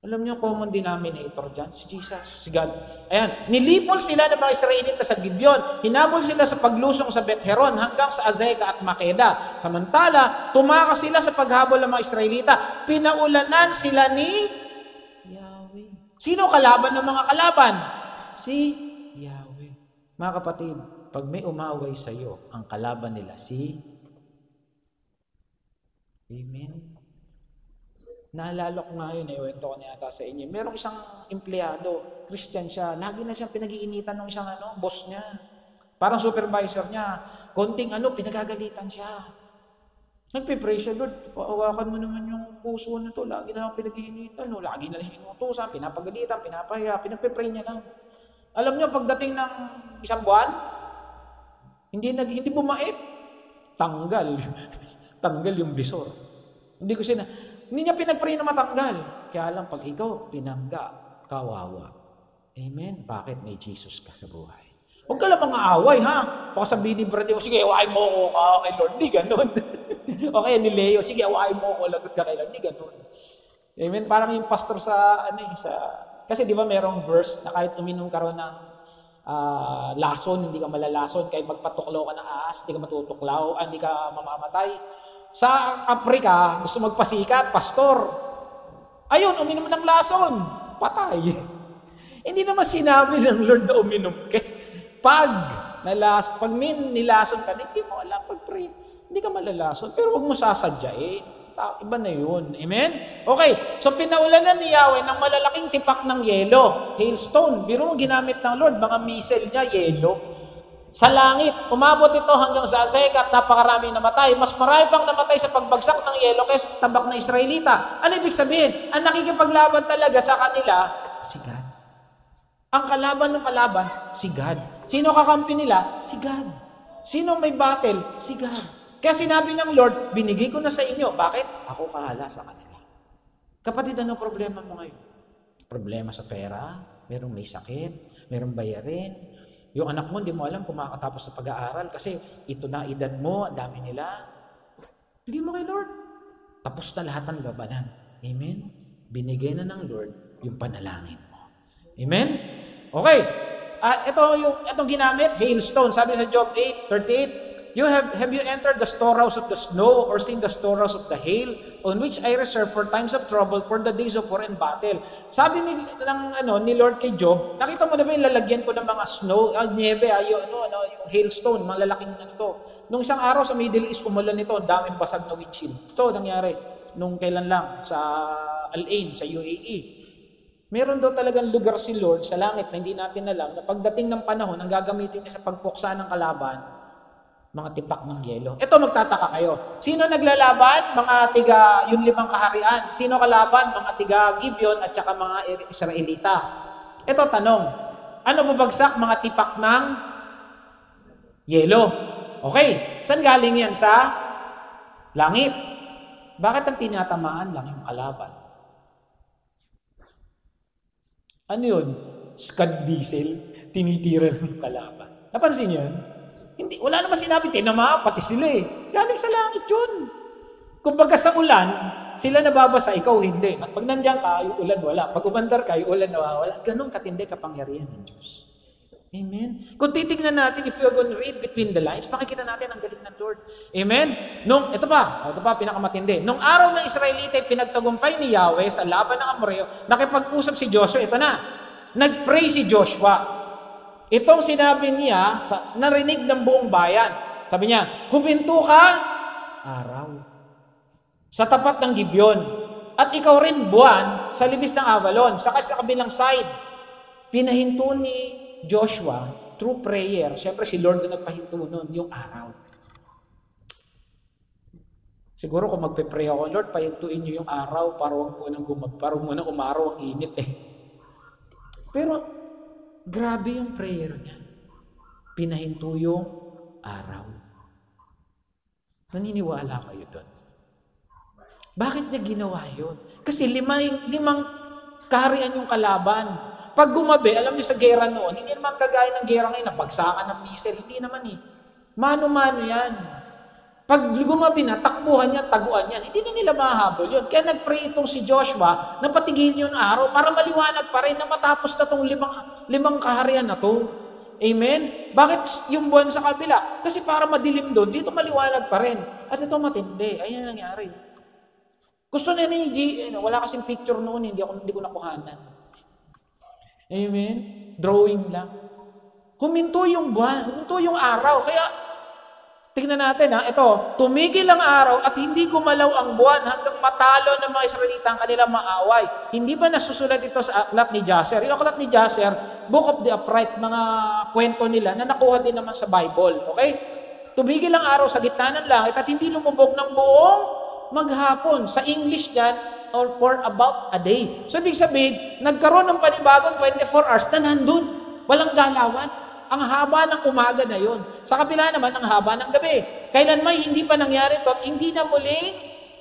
Alam niyo, common denominator dyan, si Jesus, si God. Ayan, nilipol sila ng mga Israelita sa Gibeon. Hinabol sila sa paglusong sa Beth-Horon hanggang sa Azeka at Makeda. Samantala, tumakas sila sa paghabol ng mga Israelita. Pinaulanan sila ni Yahweh. Sino kalaban ng mga kalaban? Si Yahweh. Mga kapatid, pag may umaway sa iyo, ang kalaban nila si Amen. Naalala ko nga yun, iwento ko na yata sa inyo. Merong isang empleyado, Christian siya, lagi na siyang pinag-iinitan ng isang boss niya. Parang supervisor niya. Konting pinagagalitan siya. Nagpe-pray siya, Lord, paawakan mo naman yung puso na to. Lagi na lang pinag-iinitan, lagi na lang siya inutusan, pinapagalitan, pinapaya, pinagpe-pray niya lang. Alam niyo, pagdating ng isang buwan, hindi bumait. Tanggal. Tanggal yung bisor. Hindi niya pinag-pray na matanggal. Kaya lang, pag ikaw, pinangga, kawawa. Amen? Bakit may Jesus ka sa buhay? Huwag ka lang mga away, ha? Baka sabihin ni brother mo, sige, awain mo ako kay Lord. Di ganun. Okay, ni Leo, sige, awain mo ako, lagot ka kay Lord. Di ganun. Amen? Parang yung pastor kasi di ba merong verse na kahit uminom ka ron ng lason, hindi ka malalason. Kahit magpatuklaw ka ng ahas, hindi ka matutuklaw, hindi ka mamamatay. Sa Africa, gusto magpasikat, pastor. Ayun, uminom ng lason. Patay. Hindi naman sinabi ng Lord na uminom ka. Pag nilason ka, hindi mo alam pag-pray. Hindi ka malalason. Pero huwag mo sasadyain. Iba na yun. Amen? Okay. So, pinaulanan ni Yahweh ng malalaking tipak ng yelo. Hailstone. Biro mo ginamit ng Lord. Mga missile niya, yelo. Sa langit, umabot ito hanggang sa Azeka at napakarami namatay. Mas marami pang namatay sa pagbagsak ng yelo kaysa sa tabak na Israelita. Ano ibig sabihin? Ang nakikipaglaban talaga sa kanila, si God. Ang kalaban ng kalaban, si God. Sino kakampi nila? Si God. Sino may battle? Si God. Kaya sinabi ng Lord, binigay ko na sa inyo. Bakit? Ako kahala sa kanila. Kapatid, ano problema mo ngayon? Problema sa pera? Merong may sakit? Merong bayarin? Yung anak mo, hindi mo alam kung makakatapos sa pag-aaral kasi ito na edad mo, ang dami nila. Bigyan mo kay Lord. Tapos na lahat ng gabanan. Amen? Binigay na ng Lord yung panalangin mo. Amen? Okay. Itong ginamit, hailstone. Sabi sa Job 8:38, have you entered the storehouse of the snow or seen the storehouse of the hail on which I reserve for times of trouble for the days of war and battle? Sabi ni Lord kay Job, nakita mo na ba yung lalagyan ko ng mga snow, niebe, yung hailstone, mga lalaking to. Nung isang araw sa Middle East, umulan nito, ang daming basag na windshield. Ito nangyari nung kailan lang sa Al-Ain, sa UAE. Meron daw talagang lugar si Lord sa langit na hindi natin alam na pagdating ng panahon, ang gagamitin niya sa pagpuksa ng kalaban, mga tipak ng yelo. Ito, magtataka kayo. Sino naglalaban? Mga yung 5 kaharian. Sino kalaban? Mga tiga Gibeon at saka mga Israelita. Ito, tanong. Ano babagsak? Mga tipak ng yelo. Okay. Saan galing yan? Sa langit. Bakit ang tinatamaan lang yung kalaban? Ano yun? Scud diesel. Tinitira ng kalaban. Napansin niyo yun? Hindi, wala naman sinabi, tinama, pati sila eh. Galing sa langit yun. Kumbaga sa ulan, sila nababasa, ikaw hindi. At pag nandiyan ka, yung ulan wala. Pag umandar ka, yung ulan nawawala. Ganun katindi kapangyarihan ng Diyos. Amen? Kung titignan natin, if you're going to read between the lines, makikita natin ang galing ng Lord. Amen? Ito pa, pinakamatindi. Nung araw ng Israelite, pinagtagumpay ni Yahweh sa laban ng Amoreo, nakipag-usap si Joshua, ito na. Nag-pray si Joshua. Itong sinabi niya, narinig ng buong bayan. Sabi niya, huminto ka, araw, sa tapat ng Gibeon. At ikaw rin, buwan, sa libis ng Avalon, saka sa kabilang side. Pinahinto ni Joshua, through prayer, siyempre si Lord na nagpahinto nun, yung araw. Siguro kung magpe-pray ako, Lord, pahintuin niyo yung araw para huwag munang umaraw ang init eh. Pero, grabe yung prayer niya. Pinahinto yung araw. Naniniwala kayo doon? Bakit niya ginawa yun? Kasi limang kaharian yung kalaban. Pag gumabi, alam niyo sa gera noon, hindi naman kagaya ng gera ngayon, napagsakan ng missile. Hindi naman eh. Mano-mano yan. Pag gumabi na, takbuhan yan, taguan yan. Hindi na nila mahabol yun. Kaya nag-pray itong si Joshua na patigil yung araw para maliwanag pa rin na matapos na itong limang kaharian na to. Amen? Bakit yung buwan sa kabila? Kasi para madilim doon, dito maliwanag pa rin. At ito matindi. Ayan ang nangyari. Gusto na ni wala kasing picture noon, hindi ko nakuhanan. Amen? Drawing lang. Huminto yung buwan, huminto yung araw. Kaya, tingnan natin ito, tumigil ang araw at hindi gumalaw ang buwan hanggang matalo ng mga Israelita ang kanilang maaway. Hindi ba nasusulat ito sa aklat ni Jasher? Yung aklat ni Jasher, Book of the Upright, mga kwento nila na nakuha din naman sa Bible. Okay? Tumigil ang araw sa gitna ng langit at hindi lumubog ng buong maghapon. Sa English yan, or for about a day. So, ibig sabihin, nagkaroon ng panibagong 24 hours na nandun. Walang galawan. Ang haba ng umaga na yon. Sa kabila naman, ang haba ng gabi. Kailan may hindi pa nangyari to at hindi na muling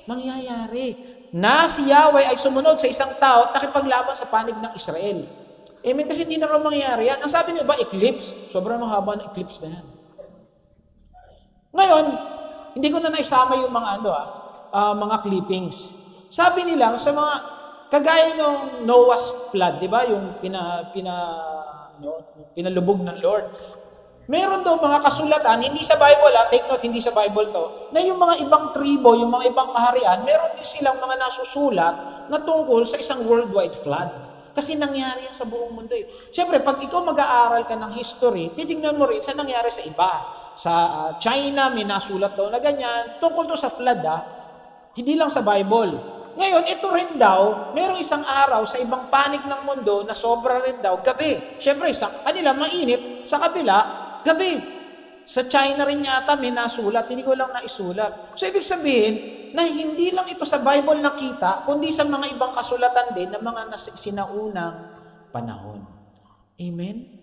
mangyayari. Na si Yahweh ay sumunod sa isang tao at nakipaglaban sa panig ng Israel. Amen, kasi hindi na rin mangyayari yan. Ang sabi niyo ba, eclipse? Sobrang mahaba ng eclipse na yan. Ngayon, hindi ko na naisama yung mga mga clippings. Sabi nila sa mga kagaya ng Noah's flood, 'di ba? Yung pinalubog ng Lord. Meron daw mga kasulatan, hindi sa Bible, take note, hindi sa Bible to, na yung mga ibang tribo, yung mga ibang kaharian, meron din silang mga nasusulat na tungkol sa isang worldwide flood. Kasi nangyari yan sa buong mundo. Siyempre, pag ikaw mag-aaral ka ng history, titignan mo rin sa nangyari sa iba. Sa China, may nasulat daw na ganyan. Tungkol to sa flood, hindi lang sa Bible. Ngayon, ito rin daw, merong isang araw sa ibang panig ng mundo na sobra rin daw gabi. Siyempre, sa kanila mainit, sa kabila, gabi. Sa China rin yata may nasulat, hindi ko lang naisulat. So, ibig sabihin, na hindi lang ito sa Bible nakita, kundi sa mga ibang kasulatan din ng mga sinaunang panahon. Amen?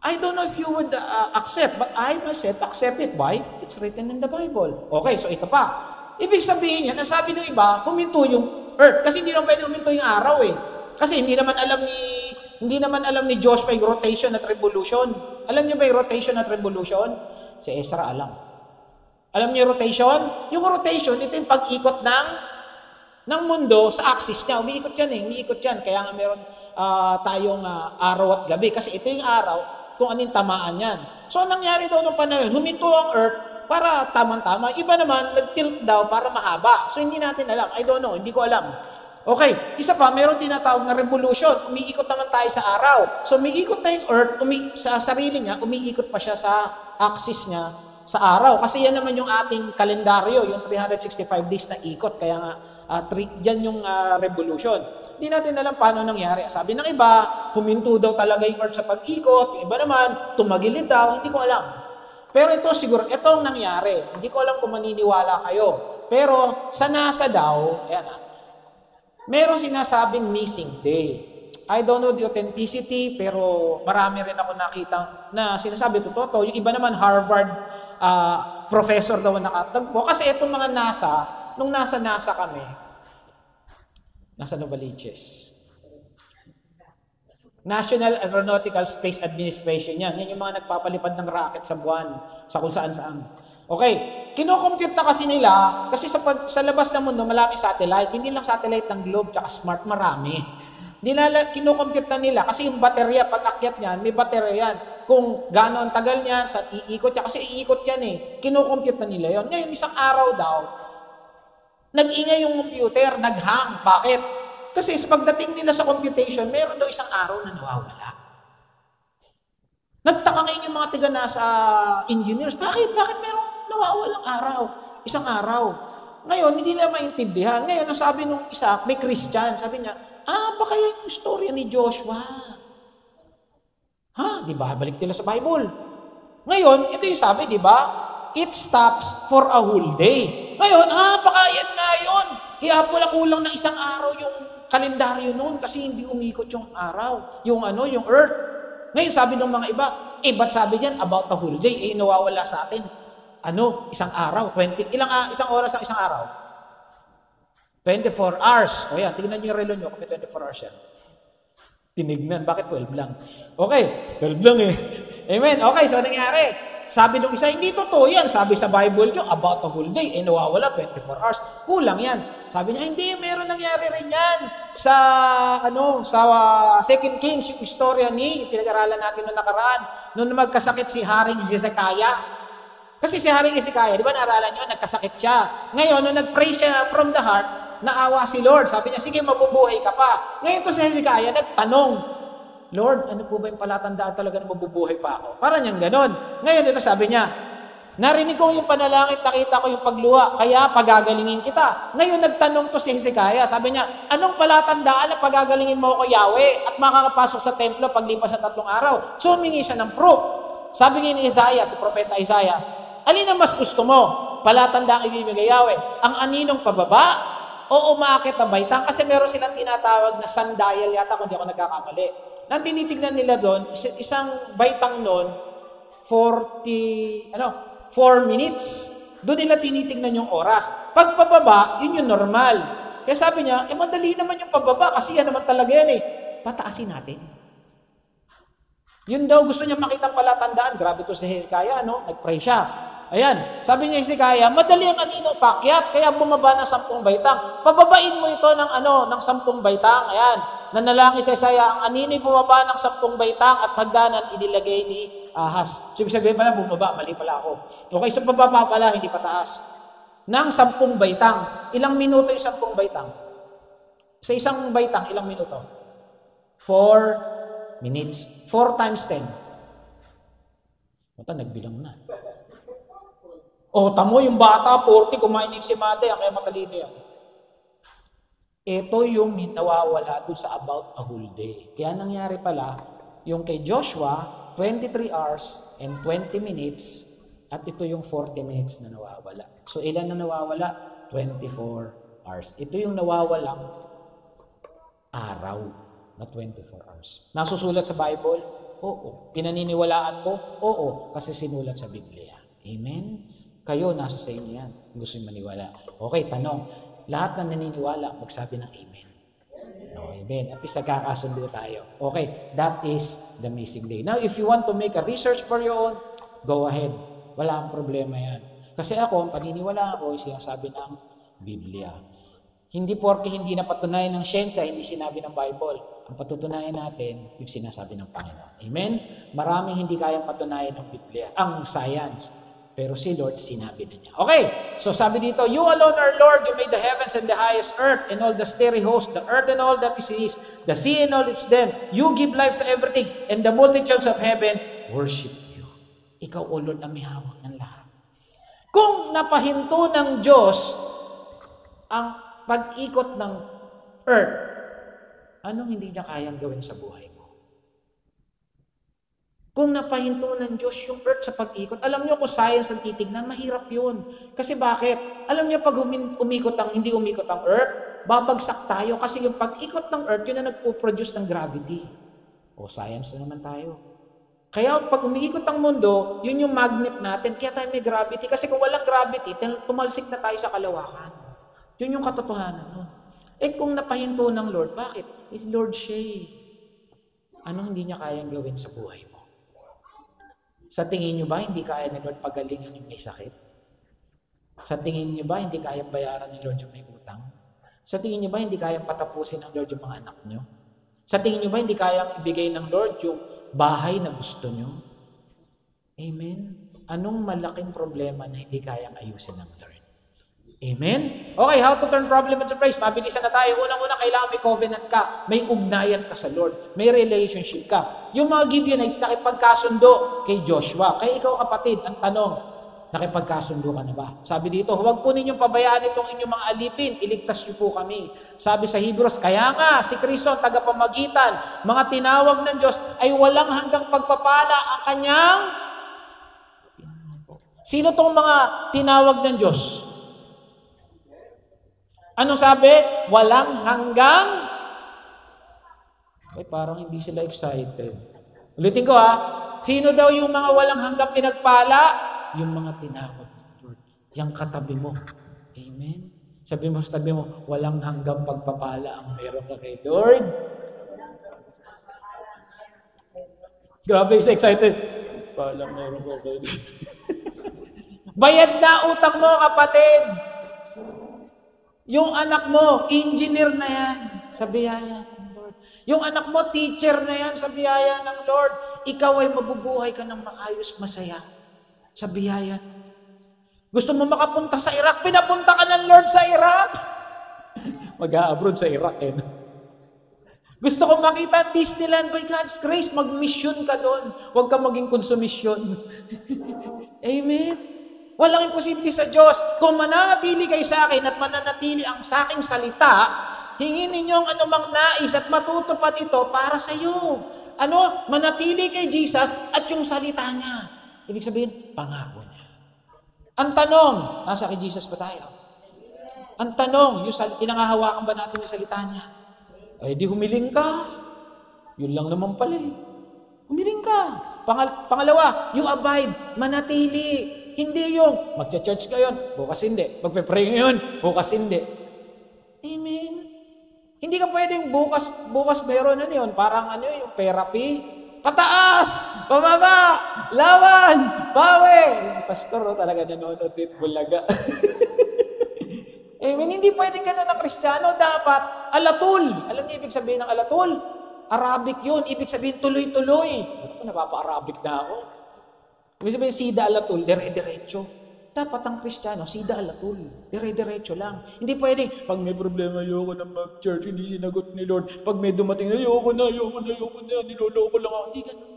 I don't know if you would accept, but I myself accept it. Why? It's written in the Bible. Okay, so ito pa. Ibig sabihin yan, ang sabi ng iba, huminto yung earth. Kasi hindi naman pwede huminto yung araw Kasi hindi naman alam ni Joshua yung rotation at revolution. Alam niyo ba yung rotation at revolution? Si Ezra alam. Alam niyo yung rotation? Yung rotation, ito yung pag-ikot ng mundo sa axis niya. Umiikot yan. Kaya nga meron tayong araw at gabi. Kasi ito yung araw, kung anong tamaan yan. So, nangyari daw nung panahon, huminto ang earth, para tamang-tama. Iba naman, nag-tilt daw para mahaba. So, hindi natin alam. I don't know. Hindi ko alam. Okay. Isa pa, meron tinatawag na revolution. Umiikot naman tayo sa araw. So, umiikot na yung earth, sa sarili niya, umiikot pa siya sa axis niya sa araw. Kasi yan naman yung ating kalendaryo, yung 365 days na ikot. Kaya nga, dyan yung revolution. Hindi natin alam paano nangyari. Sabi ng iba, huminto daw talaga yung earth sa pag-ikot. Yung iba naman, tumagilid daw. Hindi ko alam. Pero ito siguro, ito ang nangyari. Hindi ko alam kung maniniwala kayo. Pero sa NASA daw, meron sinasabing missing day. I don't know the authenticity, pero marami rin ako nakita na sinasabi totoo. Yung iba naman, Harvard professor daw nakatagpo. Kasi itong mga NASA, nung nasa NASA kami, nasa Novaliches. National Aeronautical Space Administration yan. Yan yung mga nagpapalipad ng rocket sa buwan, sa kung saan-saan. Okay, kinocompute na kasi nila, kasi sa labas ng mundo, maraming satellite. Hindi lang satellite ng globe, tsaka smart, marami. Kinocompute na nila, kasi yung baterya, pag akyat niyan, may baterya yan. Kung gaano ang tagal niyan, sa iikot siya, kasi iikot yan Kinocompute na nila yon. Ngayon, isang araw daw, nag-ingay yung computer, nag-hang. Bakit? Kasi sa pagdating nila sa computation, meron daw isang araw na nawawala. Nagtaka ngayon yung mga tiga-NASA engineers, bakit meron nawawalang araw? Isang araw. Ngayon, hindi nila maintindihan. Ngayon, ang sabi nung isa, may Christian, sabi niya, baka yung istorya ni Joshua. Di ba? Balik nila sa Bible. Ngayon, ito yung sabi, di ba? It stops for a whole day. Ngayon, baka yan nga yun. Kaya pala kulang ng isang araw yung kalendaryo noon kasi hindi umikot yung araw, yung earth. Ngayon sabi ng mga iba, ba't sabi diyan about a whole day, nawawala sa atin. Isang araw, isang oras ang isang araw. 24 hours. O yan, tingnan niyo yung relo niyo kung may 24 hours yan. Tinignan, bakit 12 lang? Okay, 12 lang Amen. Okay, so nangyari. Sabi nung isa, hindi totoo yan. Sabi sa Bible nyo, about a whole day, nawawala 24 hours. Kulang yan. Sabi niya, hindi, meron nangyari rin yan. Sa 2 Kings, yung istorya pinag-aralan natin noong nakaraan, noong magkasakit si Haring Hezekiah. Kasi si Haring Hezekiah, di ba naaralan nyo, nagkasakit siya. Ngayon, nung nag-pray siya from the heart, naawa si Lord. Sabi niya, sige, mabubuhay ka pa. Ngayon to si Hezekiah, nagtanong, Lord, ano po ba yung palatandaan talaga na mabubuhay pa ako? Parang niyang ganon. Ngayon, ito sabi niya, narinig ko yung panalangin, nakita ko yung pagluha, kaya pagagalingin kita. Ngayon, nagtanong to si Hezekiah. Sabi niya, anong palatandaan na pagagalingin mo ako, Yahweh, at makakapasok sa templo paglipas sa 3 araw? So, humingi siya ng proof. Sabi ni Isaiah, si Propeta Isaiah, alin ang mas gusto mo? Palatandaan ibibigay Yahweh, ang aninong pababa o umaakit na baitang? Kasi meron silang tinatawag na sundial yata, kung di ako nagkakamali. Nang tinitignan nila doon, isang baitang noon, 4 minutes. Doon nila tinitignan yung oras. Pag pababa, yun yung normal. Kaya sabi niya, madali naman yung pababa kasi yan naman talaga yan eh. Pataasin natin. Yun daw, gusto niya makita palatandaan. Grabe to si Hezekiah, nag-pray siya. Ayan, sabi niya Hezekiah, madali ang anino pakyat, kaya bumaba ng 10 baitang. Pababain mo ito ng 10 baitang. Ayan, nanalangin si Isaiah, ang anino bumaba ng 10 baitang at hagdanan inilagay ni Ahaz. So, ibig sabihin pala, bumaba, mali pala ako. Okay, so pababa pala, hindi pataas. Nang 10 baitang. Ilang minuto yung 10 baitang? Sa isang baitang, ilang minuto? 4 minutes. 4 times 10. Mata, nagbilang na. Tamo yung bata, 40, kumain si mate, kaya matalino yan. Ito yung nawawala doon sa about a whole day. Kaya nangyari pala, yung kay Joshua, 23 hours and 20 minutes, at ito yung 40 minutes na nawawala. So, ilan na nawawala? 24 hours. Ito yung nawawalang araw na 24 hours. Nasusulat sa Bible? Oo. Pinaniniwalaan ko? Oo. Kasi sinulat sa Biblia. Amen? Kayo, nasa sa inyo yan. Gusto nyo maniwala. Okay, tanong. Lahat ng naniniwala, magsabi ng amen. Amen. At least nagkakasundo tayo. Okay, that is the missing day. Now, if you want to make a research for your own, go ahead. Wala akong problema yan. Kasi ako, ang paniniwala ko, sinasabi ng Biblia. Hindi porke hindi napatunayan ng siyensya, hindi sinabi ng Bible. Ang patutunayan natin, yung sinasabi ng Panginoon. Amen? Maraming hindi kayang patunayan ng Biblia, ang science. Pero si Lord, sinabi na niya. Okay, so sabi dito, you alone are Lord, you made the heavens and the highest earth, and all the starry host, the earth and all that is, the sea and all its them. You give life to everything, and the multitudes of heaven worship you. Ikaw, O Lord, ang may hawak ng lahat. Kung napahinto ng Diyos ang pag-ikot ng earth, anong hindi niya kayang gawin sa buhay mo? Kung napahinto ng Diyos yung earth sa pag-ikot, alam niyo kung science ang titignan, mahirap yun. Kasi bakit? Alam niyo pag hindi umikot ang earth, babagsak tayo kasi yung pag-ikot ng earth, yun na nagpo-produce ng gravity. Science na naman tayo. Kaya pag umiikot ang mundo, yun yung magnet natin, kaya tayo may gravity. Kasi kung walang gravity, tumalsik na tayo sa kalawakan. Yun yung katotohanan nun. Kung napahinto ng Lord, bakit? Lord siya. Ano hindi niya kayang gawin sa buhay mo? Sa tingin niyo ba, hindi kaya ni Lord pagalingin yung may sakit? Sa tingin niyo ba, hindi kaya bayaran ni Lord yung may utang? Sa tingin niyo ba, hindi kaya patapusin ng Lord yung mga anak niyo? Sa tingin niyo ba, hindi kaya ibigay ng Lord yung bahay na gusto niyo? Amen? Anong malaking problema na hindi kayang ayusin ng Lord? Amen? Okay, how to turn problem into praise. Mabilisan na tayo. Unang-una, kailangan may covenant ka. May ugnayan ka sa Lord. May relationship ka. Yung mga Gibeonites, nakipagkasundo kay Joshua. Kaya ikaw, kapatid, ang tanong, nakipagkasundo ka na ba? Sabi dito, huwag po ninyong pabayaan itong inyong mga alipin. Iligtas niyo po kami. Sabi sa Hebrews, kaya nga, si Kristo ang tagapamagitan. Mga tinawag ng Diyos ay walang hanggang pagpapala ang kanyang... Sino tong mga tinawag ng Diyos? Ano sabi? Walang hanggang? Parang hindi sila excited. Ulitin ko Sino daw yung mga walang hanggang pinagpala? Yung mga tinawag ng Lord. Yang katabi mo. Amen? Sabi mo sa tabi mo, walang hanggang pagpapala ang meron ka kay Lord. Grabe, excited. Palang meron ko kay Lord. Bayad na utang mo, kapatid. Yung anak mo, engineer na yan sa biyaya ng Lord. Yung anak mo, teacher na yan sa biyaya ng Lord. Ikaw ay mabubuhay ka ng maayos, masaya sa biyaya. Gusto mo makapunta sa Iraq? Pinapunta ka ng Lord sa Iraq. Mag-a-abroad sa Iraq Gusto ko makita ang Disneyland by God's grace. Mag-mission ka doon. Huwag ka maging konsumisyon. Amen? Walang imposible sa Diyos. Kung mananatili kayo sa akin at mananatili ang sa aking salita, hingin ninyo ang anumang nais at matutupad ito para sa iyo. Ano? Manatili kay Jesus at yung salita niya. Ibig sabihin, pangako niya. Ang tanong, nasa kay Jesus ba tayo? Ang tanong, pinangahawakan ba natin yung salita niya? Ay, di humiling ka. Yun lang naman pala eh. Humiling ka. Pangalawa, you abide, manatili. Hindi yung, magcha-church ka yun, bukas hindi. Magpe-pray ngayon, bukas hindi. Amen. Hindi ka pwedeng bukas meron yun. Parang yung therapy. Pataas, pababa, lawan, bawi. Si pastor talaga nanonood at bulaga. Amen. Hindi pwedeng ganun ang Kristiyano. Dapat alatul. Alam niyo ibig sabihin ng alatul? Arabic yun. Ibig sabihin tuloy-tuloy. Napapa-Arabic na ako. Ibig sabihin sida alatul, dire-diretso. Dapat ang Kristiyano, sida alatul. Dire-diretso lang. Hindi pwedeng, pag may problema, ayoko na mag-church, hindi sinagot ni Lord. Pag may dumating, ayoko na, niloloko lang ako. Hindi ganun.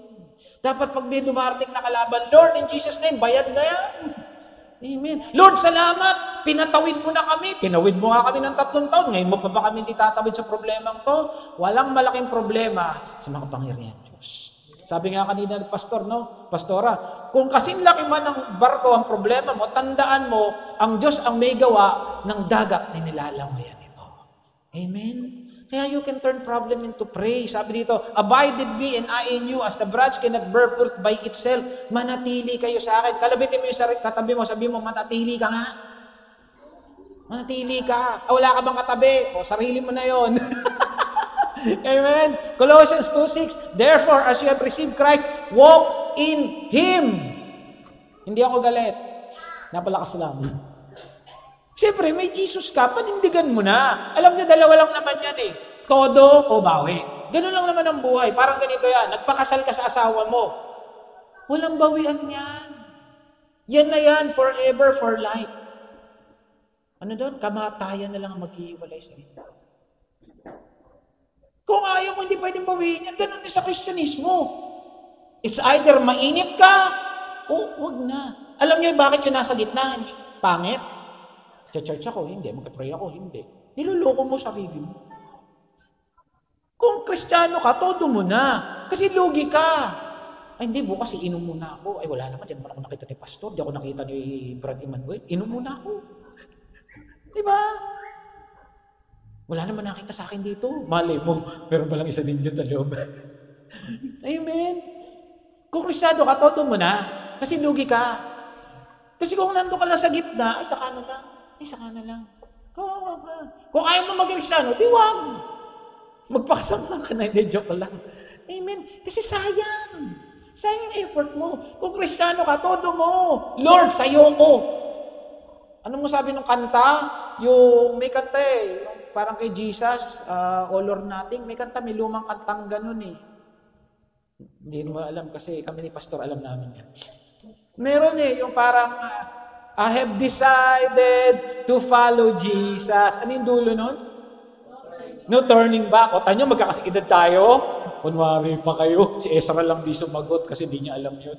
Dapat pag may dumarating na kalaban, Lord, in Jesus' name, bayad na yan. Amen. Lord, salamat. Pinatawid mo na kami. Tinawid mo nga kami ng 3 taon. Ngayon mo pa ba kami hindi tatawid sa problemang to? Walang malaking problema sa mga pangyarihan Diyos. Sabi nga kanina ng pastor, no? Pastora, kung kasing laki man ng barko ang problema mo, tandaan mo, ang Diyos ang may gawa ng dagat na nilalangoyan ito. Amen? Kaya you can turn problem into praise. Sabi dito, abide in me and I in you as the branch cannot bear fruit by itself. Manatili kayo sa akin. Kalabitin mo yung katabi mo, sabi mo, manatili ka nga. Manatili ka. Wala ka bang katabi? O, sarili mo na yon. Amen? Colossians 2:6, therefore, as you have received Christ, walk in Him. Hindi ako galit. Napalakas lang. Siyempre, may Jesus ka, panindigan mo na. Alam niyo, dalawa lang naman yan eh. Todo o bawi. Ganun lang naman ang buhay. Parang ganito yan. Nagpakasal ka sa asawa mo. Walang bawian yan. Yan na yan, forever, for life. Ano doon? Kamatayan na lang ang maghihiwalay sa inyo. Kung ayaw mo, hindi pwedeng bawiin yan. Ganun din sa Kristyanismo. It's either mainit ka, o wag na. Alam niyo bakit yung nasa gitna? Pangit? Church ako, hindi. Mag-pray ako, hindi. Niloloko mo sarili mo. Kung Kristiyano ka, todo mo na. Kasi lugi ka. Ay, hindi, bukas iinom muna ako. Ay, wala naman. Di naman ako nakita ni Pastor. Di ako nakita ni Brad Emmanuel. Inom muna ako. Diba? Wala naman nakita sa akin dito. Malay mo, meron palang isa din dyan sa loob. Amen. Kung Kristiyano ka, todo mo na. Kasi lugi ka. Kasi kung nandun ka lang sa gitna, ay saka na lang. Saka na lang. Kawawa ka. Kung ayaw mo mag-Kristiyano, di wag. Magpakasama ka na, hindi, joke lang. Amen. Kasi sayang. Sayang yung effort mo. Kung Kristiyano ka, todo mo. Lord, sa'yo ko. Ano mo sabi ng kanta? Yung may kanta eh. Yung parang kay Jesus, All or Nothing. May kanta, may lumang kantang ganun eh. Hindi mo alam kasi kami ni Pastor alam namin yan. Meron eh, yung parang I have decided to follow Jesus. Ano yung dulo nun? No turning back. O tanyo, magkakasikidad tayo. Kunwari pa kayo. Si Ezra lang di sumagot kasi di niya alam yun.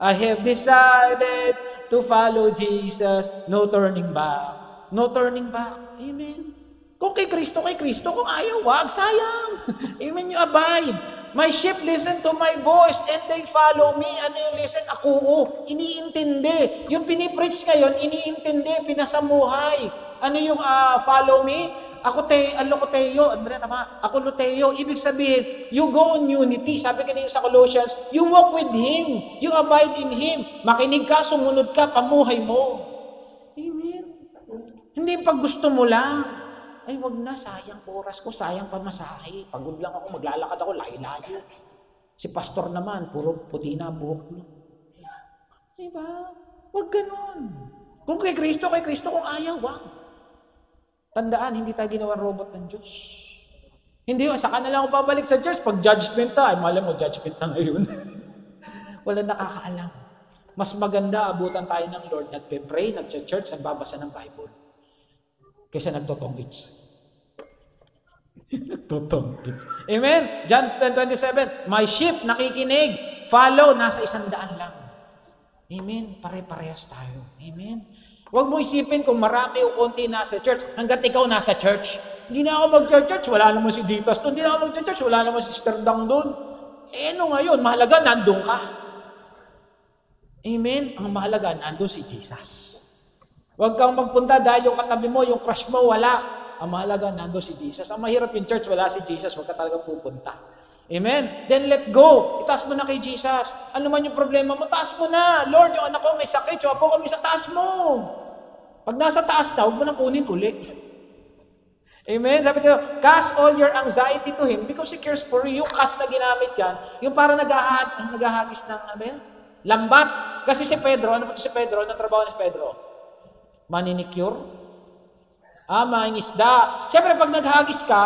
I have decided to follow Jesus. No turning back. No turning back. Amen. Kung kay Kristo, kung ayaw, wag, sayang. Amen, you abide. My sheep listen to my voice and they follow me. Ano yung listen? Ako, iniintindi. Yung pinipreach ngayon, iniintindi, pinasamuhay. Ano yung follow me? Ako luteo. Ibig sabihin, you go in unity. Sabi kanina sa Colossians, you walk with Him. You abide in Him. Makinig ka, sumunod ka, pamuhay mo. Amen. Hindi pag gusto mo lang. Ay, wag na, sayang oras ko, sayang pamasahe. Pagod lang ako, maglalakad ako, layo-layo. Si pastor naman, puro puti na buhok mo. Diba? Wag ganun. Kung kay Kristo, kung ayaw, wag. Tandaan, hindi tayo ginawang robot ng Diyos. Hindi, saka na lang ako babalik sa church. Pag judgment ta, ay malam mo, judgment na ngayon. Wala nakakaalam. Mas maganda, abutan tayo ng Lord, nagpe-pray, nagcha-church, nagbabasa ng Bible. Kaysa nagtotongits. Tutong. Amen? John 10:27, my sheep nakikinig, follow, nasa 100 lang. Amen? Pare-parehas tayo. Amen? Huwag mo isipin kung marami o konti nasa church, hanggat ikaw nasa church. Hindi na ako mag-church, wala naman si Ditas doon. Hindi na ako mag-church, wala naman si Sister Dang doon. Ano ngayon? Mahalaga, nandun ka. Amen? Ang mahalaga, nandun si Jesus. Huwag kang magpunta dahil yung katabi mo, yung crush mo, wala. Ang mahalaga, nandun si Jesus. Ang mahirap yung church, wala si Jesus, huwag ka talaga pupunta. Amen? Then let go. Itaas mo na kay Jesus. Ano man yung problema mo, taas mo na. Lord, yung anak ko may sakit, yung apo kami sa taas mo. Pag nasa taas na, huwag mo nang kunin ulit. Amen? Sabi ko, cast all your anxiety to Him because He cares for you. Yung cast na ginamit yan, yung para naghahagis ng, lambat. Kasi si Pedro, ano ba si Pedro? Anong trabaho ni Pedro? Maninicure? Mangingisda. Siyempre, pag naghagis ka,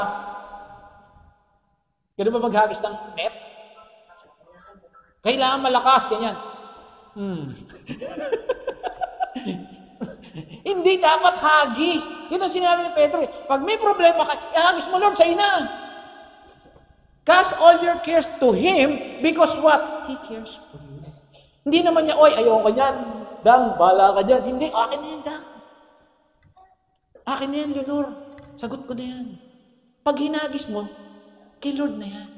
kailan ba maghagis ng net? Kailangan malakas, ganyan. Hindi dapat hagis. Yun ang sinabi ni Pedro. Pag may problema ka, ihagis mo, Lord, sa ina. Cast all your cares to Him because what? He cares for you. Hindi naman niya, oy, ayoko yan. Dang, bala ka dyan. Hindi, akin na yan, Dang. Akin na yan, Leonor. Sagot ko na yan. Pag hinagis mo, kay Lord na yan.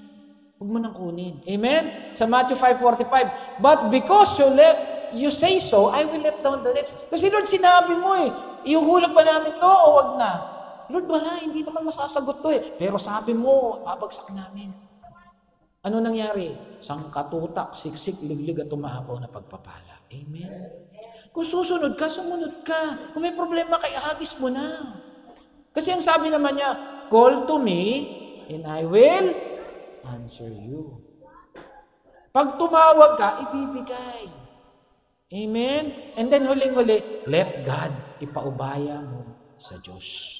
Huwag mo nang kunin. Amen? Sa Matthew 5:45, but because you say so, I will let down the nets. Kasi Lord, sinabi mo ihuhulog ba namin to o wag na? Lord, wala, hindi naman masasagot to Pero sabi mo, babagsak namin. Ano nangyari? Sangkatutak, siksik, liglig at tumahapaw na pagpapala. Amen? Kung susunod ka, sumunod ka. Kung may problema ka, ihagis mo na. Kasi ang sabi naman niya, call to me and I will answer you. Pag tumawag ka, ibibigay. Amen? And then huling-huli, let God ipaubaya mo sa Diyos.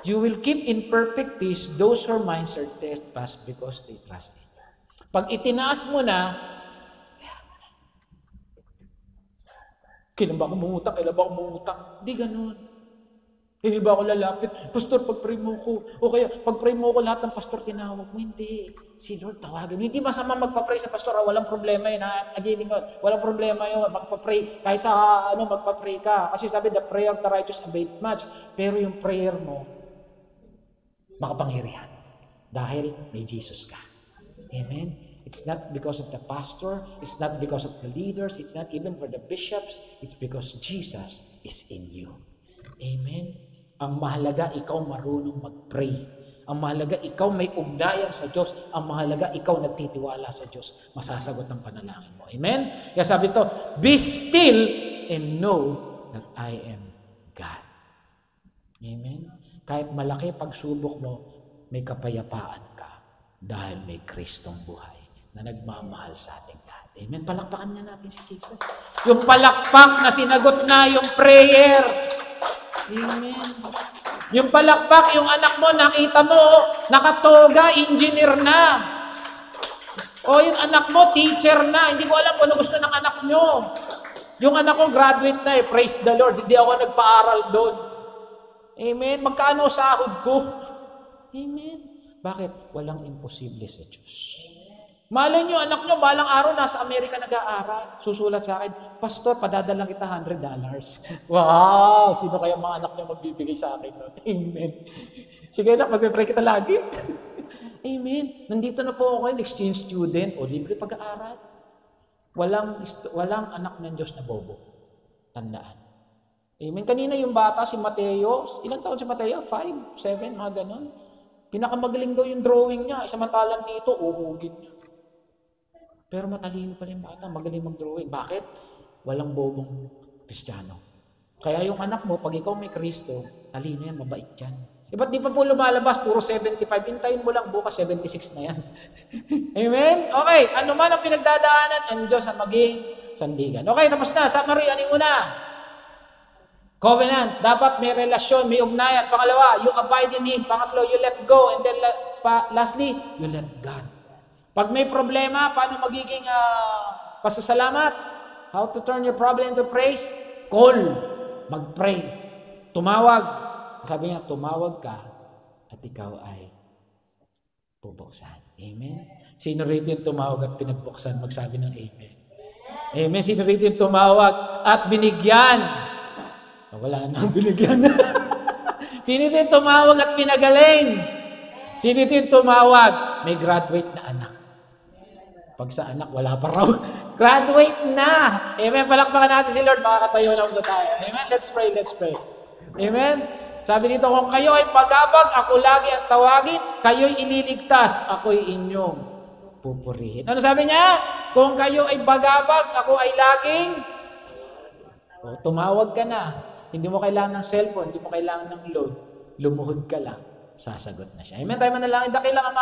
You will keep in perfect peace those whose minds are steadfast because they trust in you. Pag itinaas mo na, kailan ba ako mumutang? Hindi ganun. Hindi ba ako lalapit? Pastor, pag-pray mo ko. O kaya, pag-pray mo ko lahat ng pastor tinawag mo. Hindi. Si Lord tawagin. Hindi masama magpa-pray sa pastor. Walang problema yun. Walang problema yun. Magpa-pray. Kahit sa magpa-pray ka. Kasi sabi, the prayer of the righteous availeth much. Pero yung prayer mo, makapangyarihan. Dahil may Jesus ka. Amen? It's not because of the pastor. It's not because of the leaders. It's not even for the bishops. It's because Jesus is in you. Amen? Ang mahalaga, ikaw marunong mag-pray. Ang mahalaga, ikaw may ugnayan sa Diyos. Ang mahalaga, ikaw nagtitiwala sa Diyos. Masasagot ang panalangin mo. Amen? Kaya sabi ito, be still and know that I am God. Amen? Kahit malaki pagsubok mo, may kapayapaan ka dahil may Kristong buhay na nagmamahal sa ating lahat. Amen? Palakpakan niya natin si Jesus. Yung palakpak na sinagot na yung prayer. Amen. Yung palakpak, yung anak mo, nakita mo, nakatoga, engineer na. O yung anak mo, teacher na. Hindi ko alam kung ano gusto ng anak nyo. Yung anak ko, graduate na Praise the Lord. Hindi ako nagpa-aral doon. Amen. Magkano sahod ko? Amen. Bakit? Walang imposible sa Diyos. Malay nyo, anak nyo, balang araw, nasa Amerika nag-aaral. Susulat sa akin, Pastor, padadalang kita $100. Wow! Sino kaya mga anak nyo magbibigay sa akin? Amen. Sige na, mag-pray kita lagi. Amen. Nandito na po ako, exchange student, o libre pag-aaral. Walang anak ng Diyos na bobo. Tandaan. Amen. Kanina yung bata, si Mateo, ilang taon si Mateo? 5, 7, mga ganon. Pinakamagaling daw yung drawing niya. Samantalang dito, uhugin niya. Pero matalino pala yung bata, magaling mag-drawing. Bakit? Walang bobong Kristiyano. Kaya yung anak mo, pag ikaw may Kristo, talino yan, mabait yan. Ba't di pa po lumalabas, puro 75, hintayin mo lang, bukas 76 na yan. Amen? Okay, ano man ang pinagdadaanan, ang Diyos ang maging sandigan. Okay, tapos na, summary, ano yung una? Covenant, dapat may relasyon, may ugnayan. Pangalawa, you abide in Him. Pangatlo, you let go. And then lastly, you let God. Pag may problema, paano magiging pasasalamat? How to turn your problem into praise? Call. Mag-pray. Tumawag. Sabi niya, tumawag ka at ikaw ay bubuksan. Amen? Sino rito yung tumawag at pinagbuksan? Magsabi ng amen. Amen? Sino rito yung tumawag at binigyan? Wala na binigyan. Sino rito yung tumawag at pinagaling? Sino rito yung tumawag? May graduate na anak. Pag sa anak, wala pa raw. Graduate na! Amen? Palakpakan natin si Lord. Makakatayo na ulit tayo. Amen? Let's pray, let's pray. Amen? Sabi dito, kung kayo ay pagabag, ako lagi ang tawagin, kayo'y ililigtas, ako'y inyong pupurihin. Ano sabi niya? Kung kayo ay bagabag, ako ay laging tumawag ka na. Hindi mo kailangan ng cellphone, hindi mo kailangan ng load. Lumuhod ka lang, sasagot na siya. Amen? Tayo manalangin, dakilang Ama.